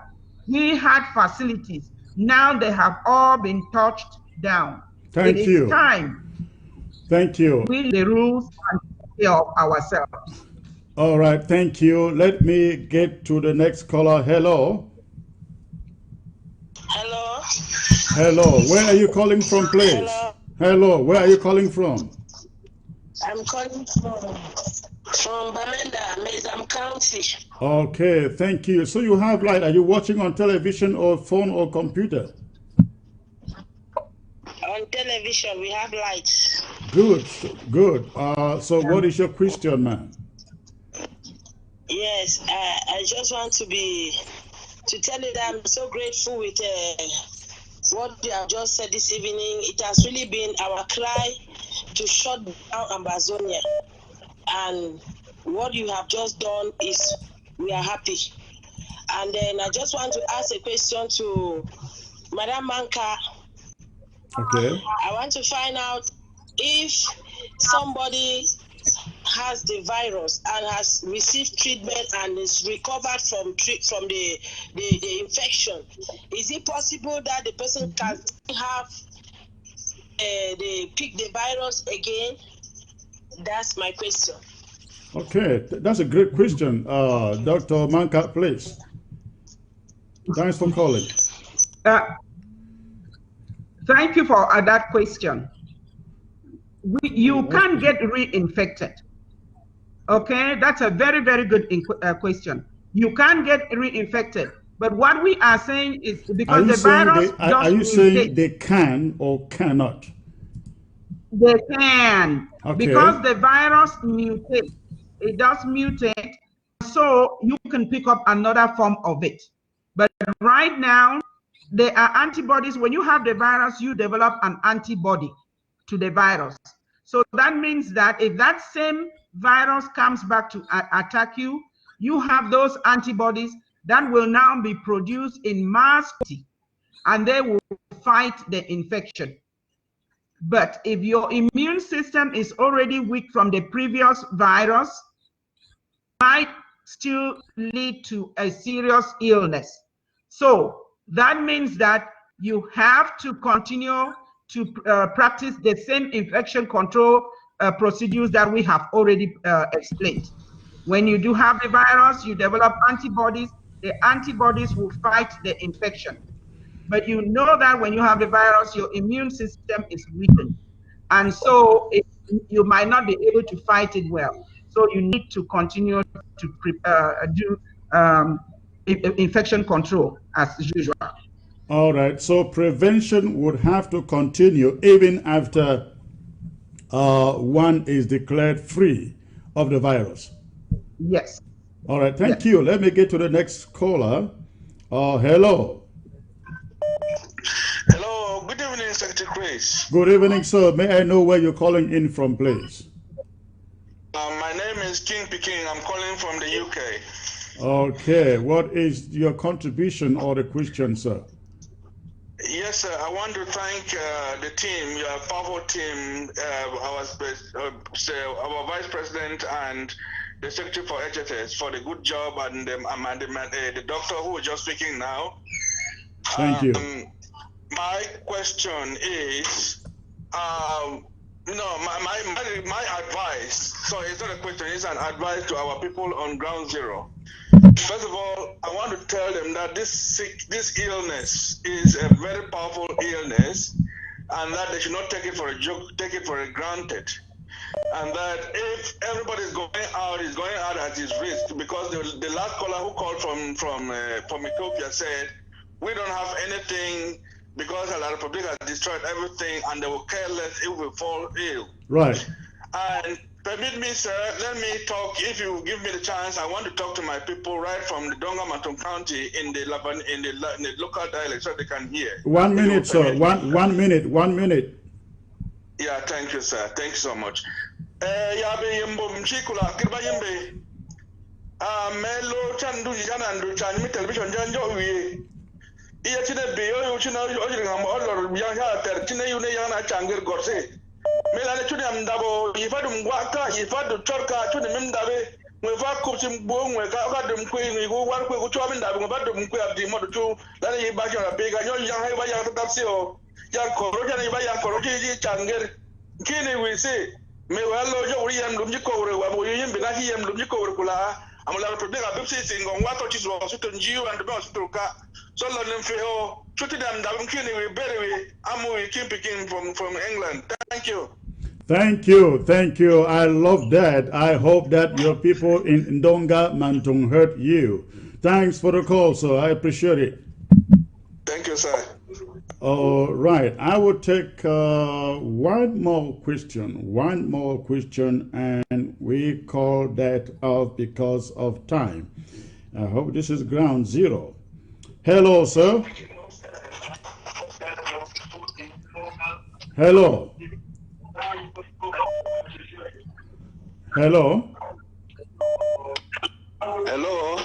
We had facilities. Now they have all been touched down. It Thank is you. time Thank you. we the rules and take care of ourselves. All right, thank you. Let me get to the next caller. Hello. Hello. Hello. Where are you calling from, please? Hello. Hello. Where are you calling from? I'm calling from Bamenda, Mezam County. Okay, thank you. So you have light. Are you watching on television or phone or computer? On television, we have lights. Good, good. So what is your question, man? Yes, I just want to tell you that I'm so grateful with what you have just said this evening. It has really been our cry to shut down Ambazonia. And what you have just done is we are happy. And then I just want to ask a question to Madam Manka. Okay. I want to find out if somebody has the virus and has received treatment and is recovered from the infection. Is it possible that the person can have the virus again? That's my question. Okay, that's a great question. Dr. Manka, please. Thanks for calling. Thank you for that question. You can get reinfected. Okay, that's a very, very good question. You can get reinfected. But what we are saying is because the virus are you saying they can or cannot? They can. Okay. Because the virus mutates. It does mutate. So you can pick up another form of it. But right now, there are antibodies. When you have the virus, you develop an antibody to the virus. So that means that if that same virus comes back to attack you, you have those antibodies that will now be produced in mass quantity, and they will fight the infection. But if your immune system is already weak from the previous virus, it might still lead to a serious illness. So that means that you have to continue to practice the same infection control procedures that we have already explained. When you do have the virus, you develop antibodies. The antibodies will fight the infection. But you know that when you have the virus, your immune system is weakened. And so you might not be able to fight it well. So you need to continue to do infection control as usual. All right. So prevention would have to continue even after one is declared free of the virus. Yes. All right. Thank you. Let me get to the next caller. Hello. Hello. Good evening, Secretary Chris. Good evening, sir. May I know where you're calling in from, please? My name is King Peking. I'm calling from the UK. Okay. What is your contribution or the question, sir? Yes, sir. I want to thank the team, your powerful team, our Vice President and the Secretary for HSS for the good job, and the doctor who is just speaking now. Thank you. My question is, my advice, so it's not a question, it's an advice to our people on ground zero. First of all, I want to tell them that this illness is a very powerful illness, and that they should not take it for a joke, take it for granted. And that if everybody is going out at his risk, because the last caller who called from Ethiopia said, we don't have anything because La Republic has destroyed everything and they will care less if we fall ill. Right. And Permit me, sir, let me talk. If you give me the chance, I want to talk to my people right from the Donga Maton County in the local dialect so they can hear. 1 minute, sir. One minute. 1 minute. Yeah, thank you, sir. Thank you so much. Yabe yembo mchikula kirba yembe. Melo chandu janandu chanmi television janjo wi. Iya chine biyo yu chine ojiri ngam olor yang ha ter chine yu ne yang na changir gorse. Melane chune amdabo yifadu mwaka yifadu chorka chune mimdabe mwefa kupsi mbo mweka okadum kwe ngigo war kwe kuchwa mindabe mwafadu mkwe abdi modu chu lane yibashi na pega nyo yang hai ba yang tatapsio yang koro jana yiba yang koro ji changir kini wisi me walo jo uri yam lumji kore wa bo yim binaki yam lumji kore kula amula to dega bipsi singo wato chizo suto njiu and ba suto ka so lo nemfeo chuti dam dam kini we better we amu we keep picking from England. Thank you. Thank you. Thank you. I love that. I hope that your people in Ndonga Mantung heard you. Thanks for the call, sir. I appreciate it. Thank you, sir. All right. I will take one more question, and we call that off because of time. I hope this is ground zero. Hello, sir. Hello. Hello. Hello.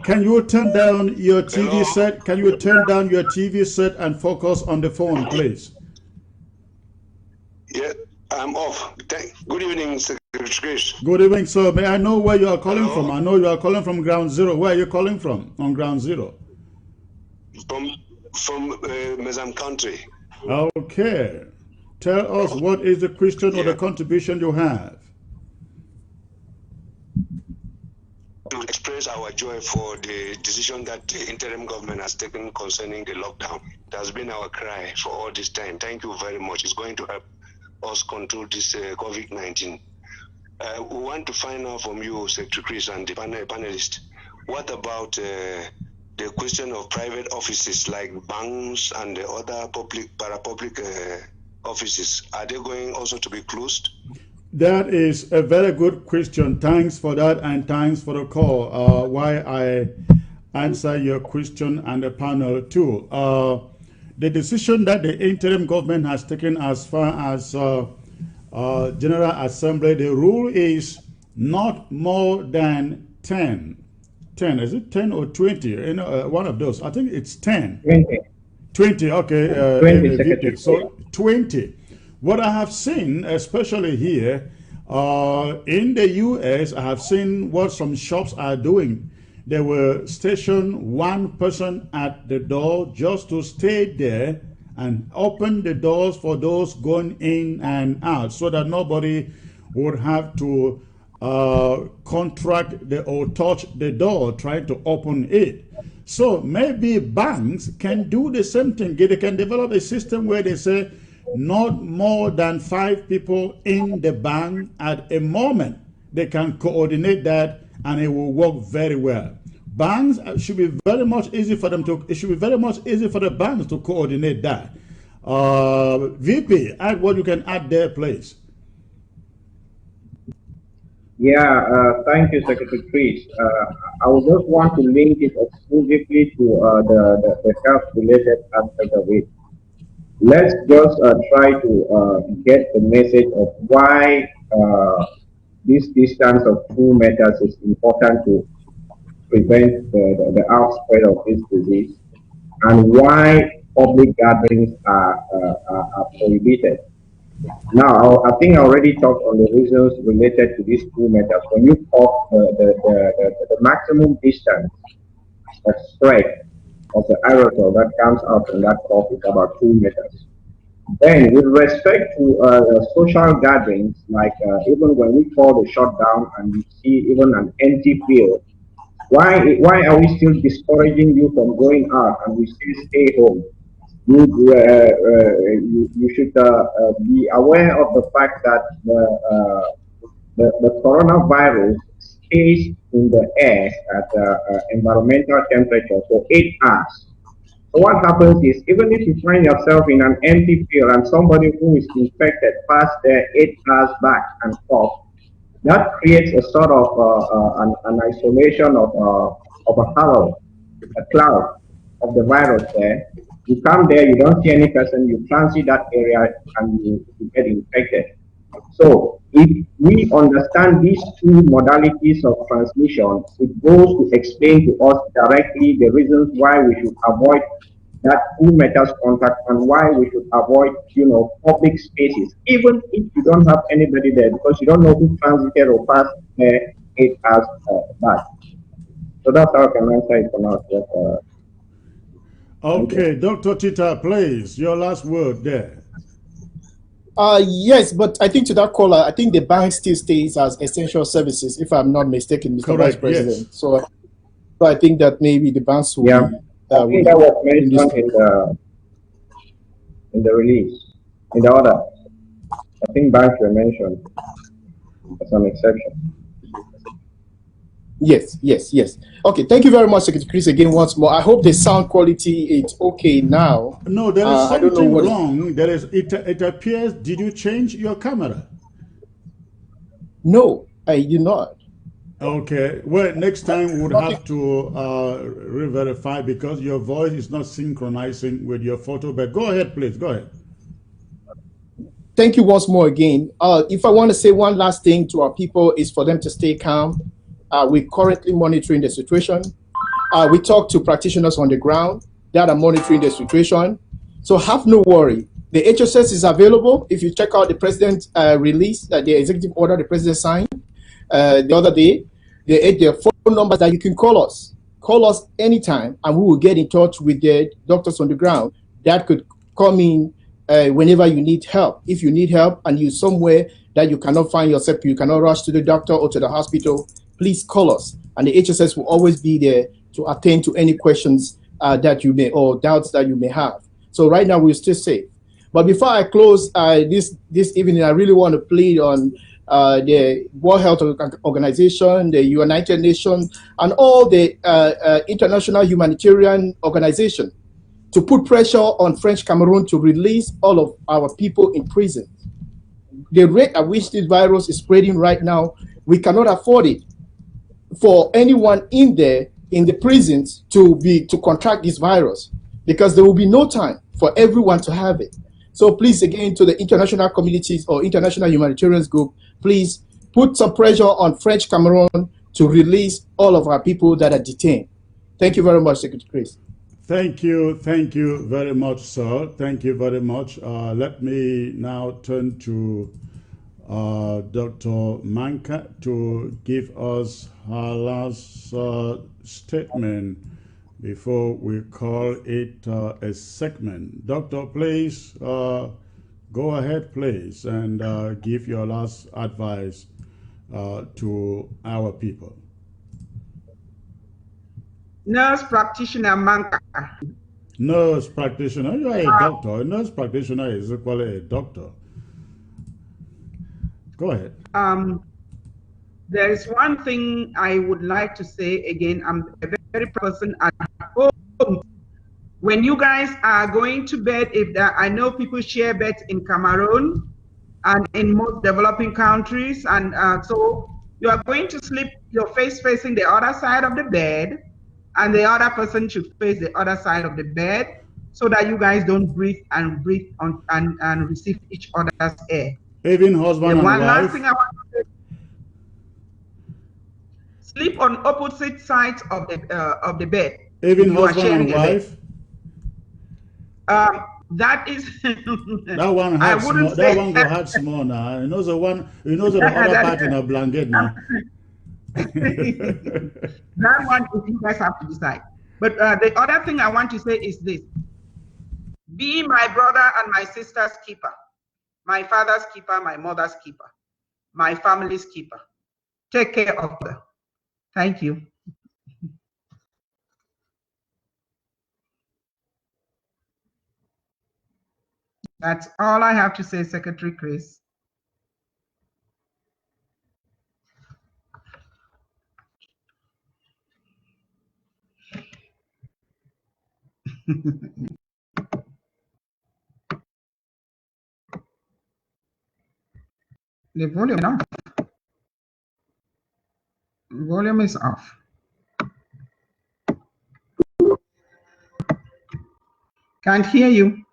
Can you turn down your TV set? Can you turn down your TV set and focus on the phone, please? Yeah, I'm off. Good evening, Secretary Chris. Good evening, sir. May I know where you are calling from? I know you are calling from ground zero. Where are you calling from on ground zero? From Mezam country. Okay. Tell us what is the question or the contribution you have. To express our joy for the decision that the interim government has taken concerning the lockdown. It has been our cry for all this time. Thank you very much. It's going to help us control this COVID-19. We want to find out from you, Secretary Chris, and the panelists, what about the question of private offices like banks and the other para-public offices? Are they going also to be closed? That is a very good question. Thanks for that, and thanks for the call. Why I answer your question and the panel too. The decision that the interim government has taken as far as General Assembly, the rule is not more than 10. 10, is it 10 or 20? You know, one of those. I think it's 10. 20. 20, okay. 20, Secretary. So 20. What I have seen, especially here in the US, I have seen what some shops are doing. They will station one person at the door just to stay there and open the doors for those going in and out so that nobody would have to contract or touch the door trying to open it. So maybe banks can do the same thing. They can develop a system where they say not more than 5 people in the bank at a moment. They can coordinate that and it will work very well. Banks should be very much easy for them to, it should be very much easy for the banks to coordinate that. VP, add what you can add there, please. Yeah, thank you, Secretary Chris. I would just want to link it exclusively to the health-related aspect of it. Let's just try to get the message of why this distance of 2 meters is important to prevent the outspread of this disease, and why public gatherings are prohibited. Now, I think I already talked on the reasons related to these 2 meters. When you talk the maximum distance of spread of the aerosol that comes out from that cough is about 2 meters. Then, with respect to social gatherings, like even when we call the shutdown and we see even an empty field, why are we still discouraging you from going out and we still stay home? You should be aware of the fact that the coronavirus stays in the air at environmental temperature for 8 hours. So what happens is, even if you find yourself in an empty field and somebody who is infected passed there 8 hours back and forth, that creates a sort of an isolation of a halo, a cloud of the virus there. You come there, you don't see any person, you transit that area, and you get infected. So if we understand these two modalities of transmission, it goes to explain to us directly the reasons why we should avoid that two meters contact and why we should avoid, public spaces, even if you don't have anybody there, because you don't know who transited or passed there it as bad. So that's how I can answer it for now. Yes, Okay, Dr. Tita, please, your last word there. Yes, but I think to that caller, I think the bank still stays as essential services, if I'm not mistaken, Mr. Vice Correct, President. yes. So I think that maybe the banks will yeah, be I will think be that was in this. mentioned in the release, in the order. I think banks were mentioned as an exception. Yes, yes, yes. Okay, thank you very much, Secretary Chris, again once more. I hope the sound quality is okay now. No, there is I don't know something what. wrong. There is. It appears. Did you change your camera? No, I do not. Okay. Well, next time we would Okay. have to re-verify because your voice is not synchronizing with your photo. But go ahead, please. Go ahead. Thank you once more again. If I want to say one last thing to our people is for them to stay calm. We're currently monitoring the situation. We talk to practitioners on the ground that are monitoring the situation. So have no worry. The HSS is available. If you check out the president release, the executive order the president signed the other day, the phone numbers that you can call us. Call us anytime, and we will get in touch with the doctors on the ground that could come in whenever you need help. If you need help and you're somewhere that you cannot find yourself, you cannot rush to the doctor or to the hospital, please call us. And the HSS will always be there to attend to any questions that you may or doubts that you may have. So right now we're still safe. But before I close this evening, I really want to plead on the World Health Organization, the United Nations, and all the international humanitarian organizations to put pressure on French Cameroon to release all of our people in prison. The rate at which this virus is spreading right now, we cannot afford it for anyone in there in the prisons to contract this virus, because there will be no time for everyone to have it. So please, again, to the international communities or international humanitarian group, please put some pressure on French Cameroon to release all of our people that are detained. Thank you very much, Secretary Chris. Thank you very much, sir. Thank you very much. Let me now turn to Dr. Manka to give us her last statement before we call it a segment. Doctor, please go ahead, please, and give your last advice to our people. Nurse practitioner Manka. Nurse practitioner, you are a doctor. A nurse practitioner is equally a doctor. Go ahead. There is one thing I would like to say again. I'm a very person at home. When you guys are going to bed, I know people share beds in Cameroon and in most developing countries, and so you are going to sleep, your face facing the other side of the bed, and the other person should face the other side of the bed, so that you guys don't breathe on and receive each other's air. Even husband and one wife. last thing I want to say: sleep on opposite sides of the bed. Even you husband and wife. That is that one had small. That one go hard small now. You know the one. You know the other part in a blanket now. That one, you guys have to decide. But the other thing I want to say is this: be my brother and my sister's keeper, my father's keeper, my mother's keeper, my family's keeper. Take care of them. Thank you. That's all I have to say, Secretary Chris. The volume now. volume is off. Can't hear you.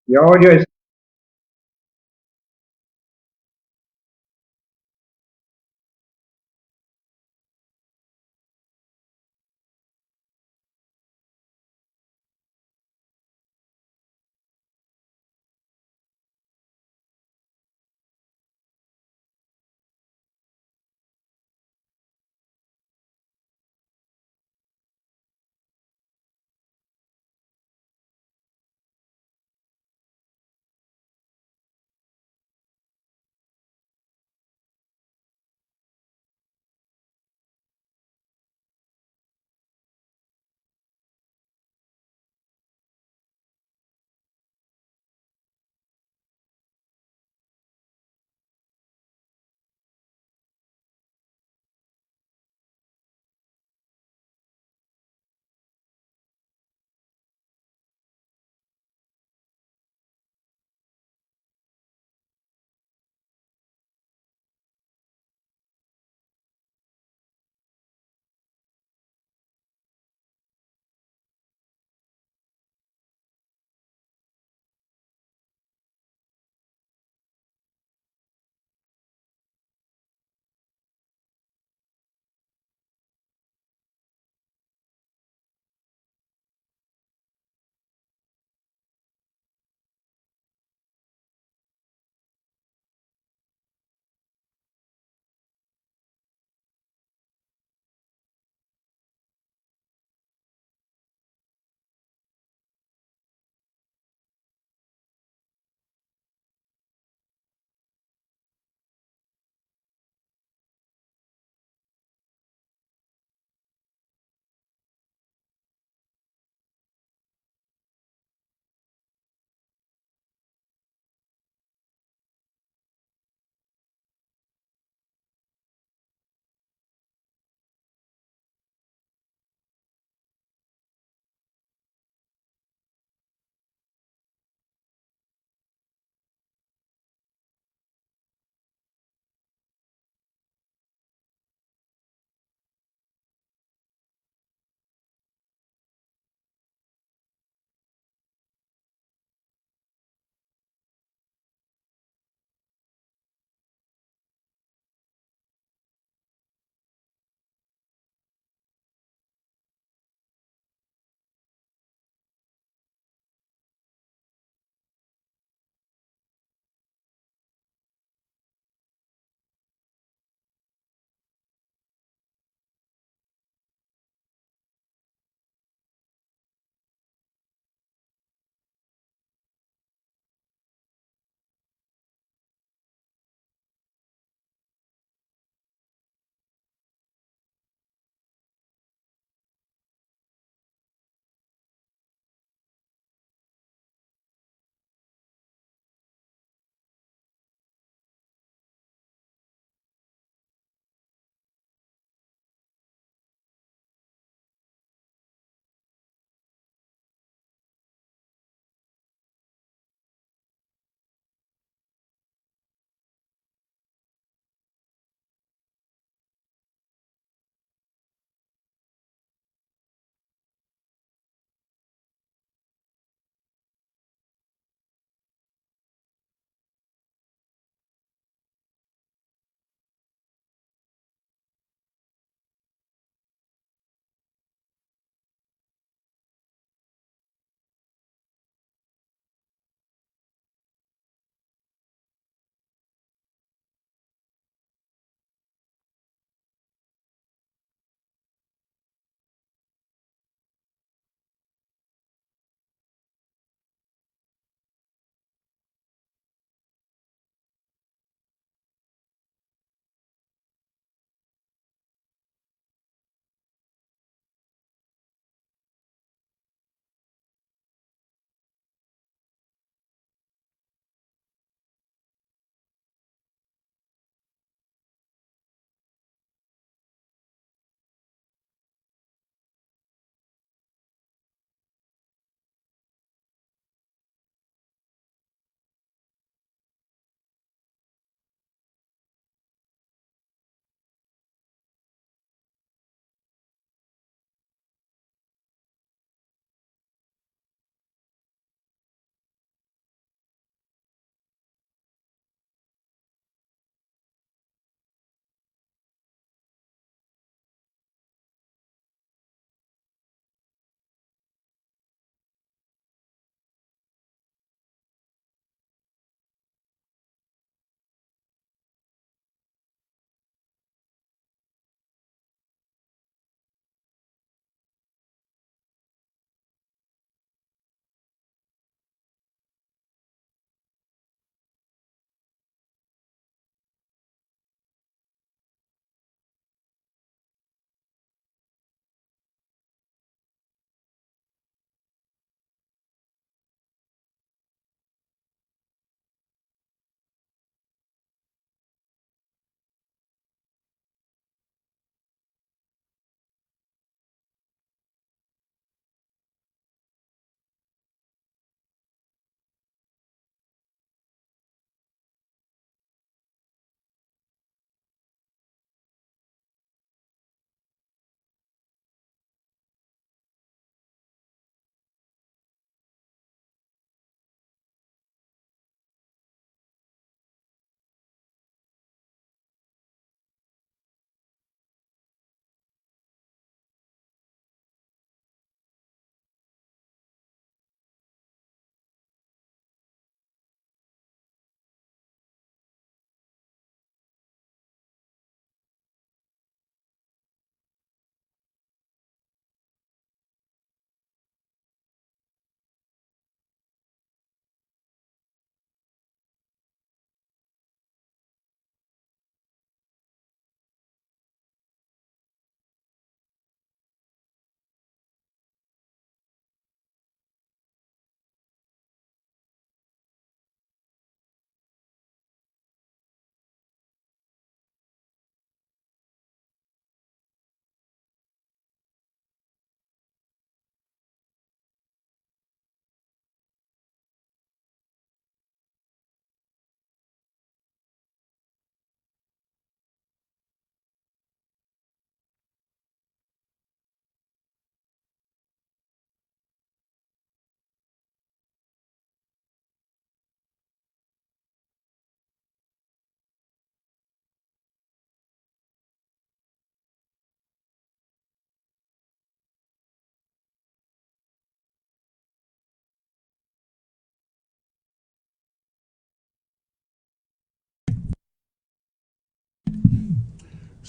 Your audio is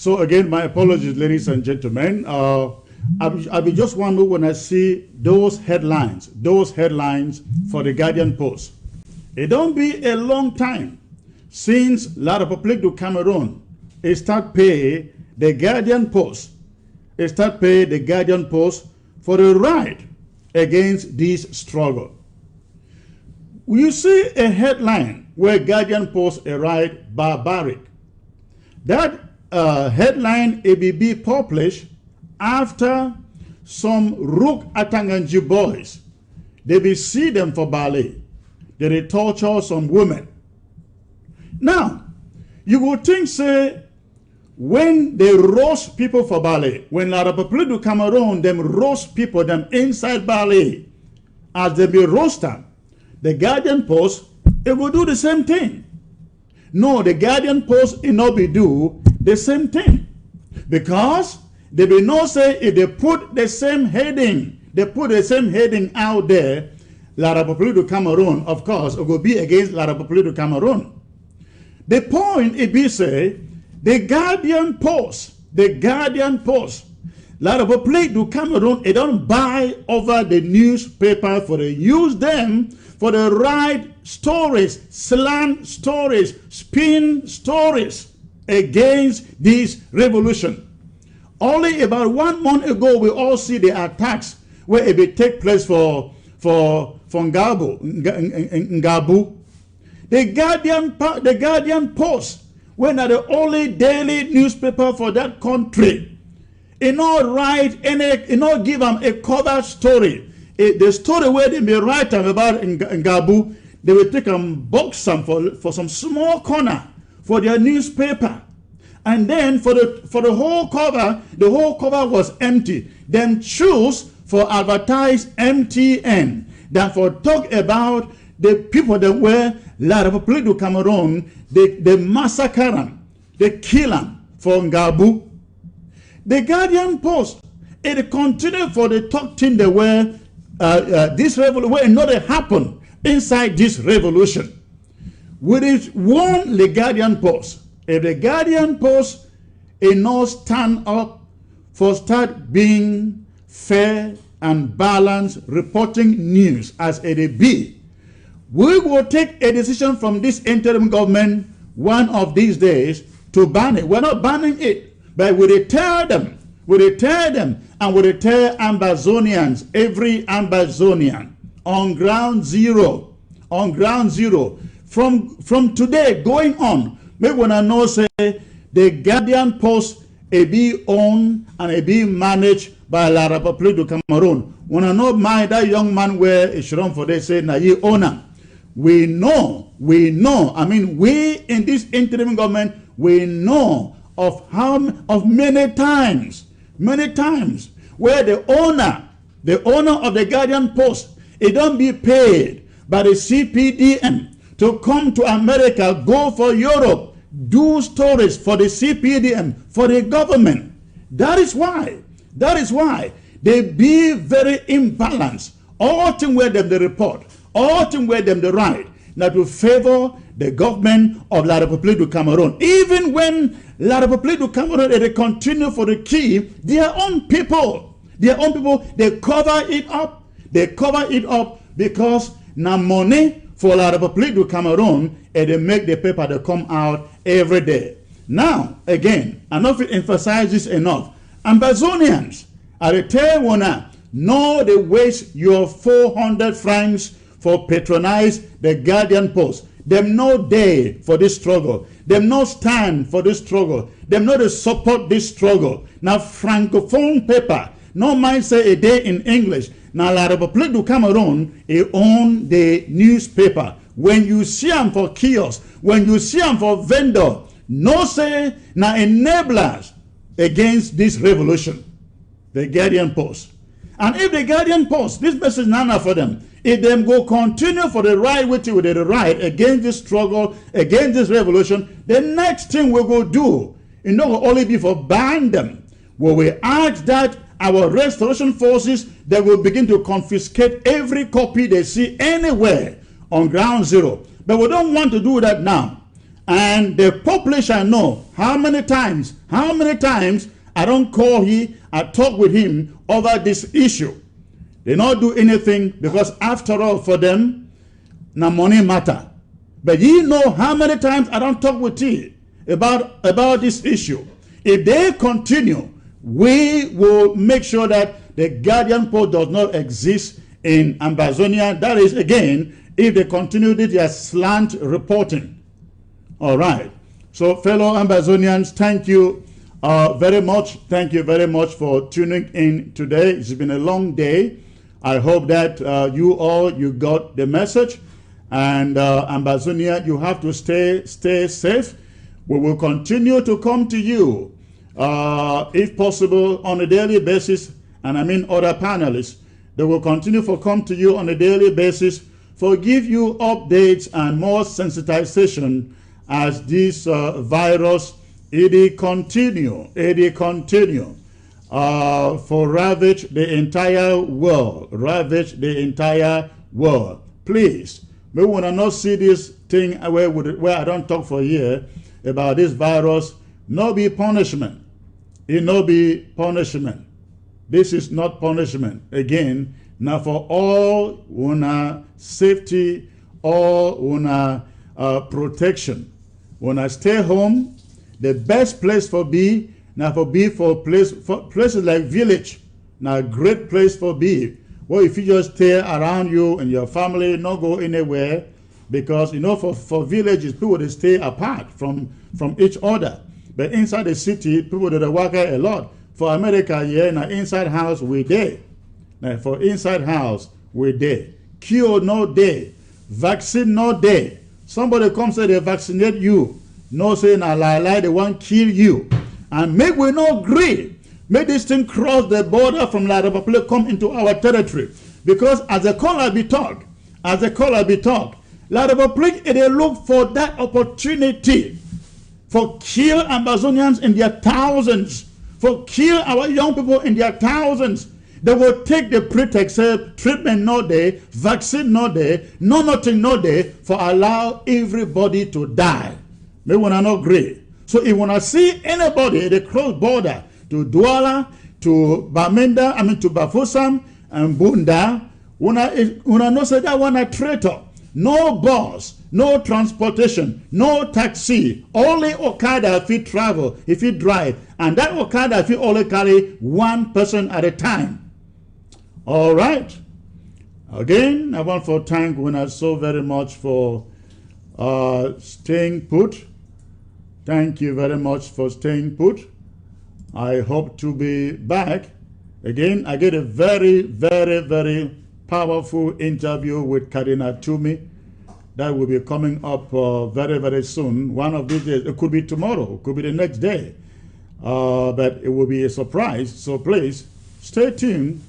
So again, my apologies, ladies and gentlemen. I be just wonder when I see those headlines for the Guardian Post. It don't be a long time since La République du Cameroon start pay the Guardian Post. It start pay the Guardian Post for the right against this struggle. You see a headline where Guardian Post a right barbaric. That headline be published after some Rook Atanganji boys. They be see them for ballet. They torture some women. Now, you would think, say, when they roast people for ballet, when La République du Cameroon, them roast people, them inside ballet, as they be roasted, the Guardian Post, it will do the same thing. No, the Guardian Post, it not be do the same thing. Because they will not say if they put the same heading, out there, La République du Cameroon, of course, it will be against La République du Cameroon. The point it be say, the Guardian Post, La République du Cameroon, it don't buy over the newspaper for they use them for the right stories, slant stories, spin stories against this revolution. Only about 1 month ago, we all see the attacks where it will take place for Ngabu. The Guardian Post, when are the only daily newspaper for that country, it not write any, it not give them a cover story. The story where they may write them about Ngabu, they will take and box some for some small corner for their newspaper. And then for the whole cover was empty. Then choose for advertise MTN than for talk about the people that were La République du Cameroon, they massacre them, they kill them for Ngabu. The Guardian Post, it continued for the talk thing that were this revolution, where another happened inside this revolution. With it warn the Guardian Post, if the Guardian Post is not stand up for start being fair and balanced reporting news as it be, we will take a decision from this interim government one of these days to ban it. We're not banning it, but we will tell them, and we will tell Ambazonians, every Ambazonian on ground zero, from today going on, make one know say the Guardian Post be owned and be managed by La République du Cameroon. When I know that young man where it should run for they say na ye owner. We know, I mean, we in this interim government, we know of many times where the owner of the Guardian Post, it don't be paid by the CPDM to come to America, go for Europe, do stories for the CPDM, for the government. That is why they be very imbalanced. All things where them they report, all things where them they write, now to favor the government of La République du Cameroon. Even when La République du Cameroon, they continue for the key, their own people, they cover it up. They cover it up because now money for La République du Cameroon, and they make the paper that come out every day. Now, again, I know if it emphasizes enough, Ambazonians, I tell you now, no, they waste your 400 francs for patronize the Guardian Post. Them no day for this struggle. Them no stand for this struggle. Them no they support this struggle. Now Francophone paper, no mind say a day in English. Now La République du Cameroon, it own the newspaper. When you see them for kiosk, when you see them for vendor, no say now enablers against this revolution. The Guardian Post. And if the Guardian Post, this message nana for them, if them go continue for the right with the right against this struggle, against this revolution, the next thing we go do, it not will only be for ban them. We will ask that our restoration forces, they will begin to confiscate every copy they see anywhere on ground zero. But we don't want to do that now. And the population know how many times I don't call I talk with him over this issue. They not do anything because after all for them, na money matter. But you know how many times I don't talk with you about this issue. If they continue, we will make sure that the guardian post does not exist in Ambazonia. That is, again, if they continue their slant reporting. All right. So, fellow Ambazonians, thank you very much. Thank you very much for tuning in today. It's been a long day. I hope that you got the message. And Ambazonia, you have to stay safe. We will continue to come to you, if possible, on a daily basis. And I mean other panelists. They will continue to come to you on a daily basis for give you updates and more sensitization as this virus continue for ravage the entire world. Please, we want to not see this thing where I don't talk for a year about this virus. No be punishment. It no be punishment. This is not punishment. Again, now for all una safety, all una protection. When I stay home, the best place for be for places like village. Now a great place for be. Well, if you just stay around you and your family, not go anywhere, because for villages people they stay apart from each other. But inside the city, people that work a lot. For America, now inside house we there. Now for inside house we there. Cure no day, vaccine no day. Somebody comes say they vaccinate you. No say na lie, they want kill you. And make we not agree. Make this thing cross the border from La Republic come into our territory. Because as a caller be talk, La Republic they look for that opportunity for kill Ambazonians in their thousands, for kill our young people in their thousands. They will take the pretext, say treatment no day, vaccine no day, nothing no day, for allow everybody to die. They will not agree. So if you want to see anybody, they cross border to Douala, to Bamenda, to Bafusam and Bunda, una no say that one a traitor. No bus, no transportation, no taxi. Only Okada if you travel, if you drive. And that Okada if you only carry one person at a time. All right. Again, I want to thank Una so very much for staying put. Thank you very much for staying put. I hope to be back. Again, I get a very, very, very powerful interview with Cardinal Toomey that will be coming up very, very soon. One of these days, it could be tomorrow, it could be the next day, but it will be a surprise. So please stay tuned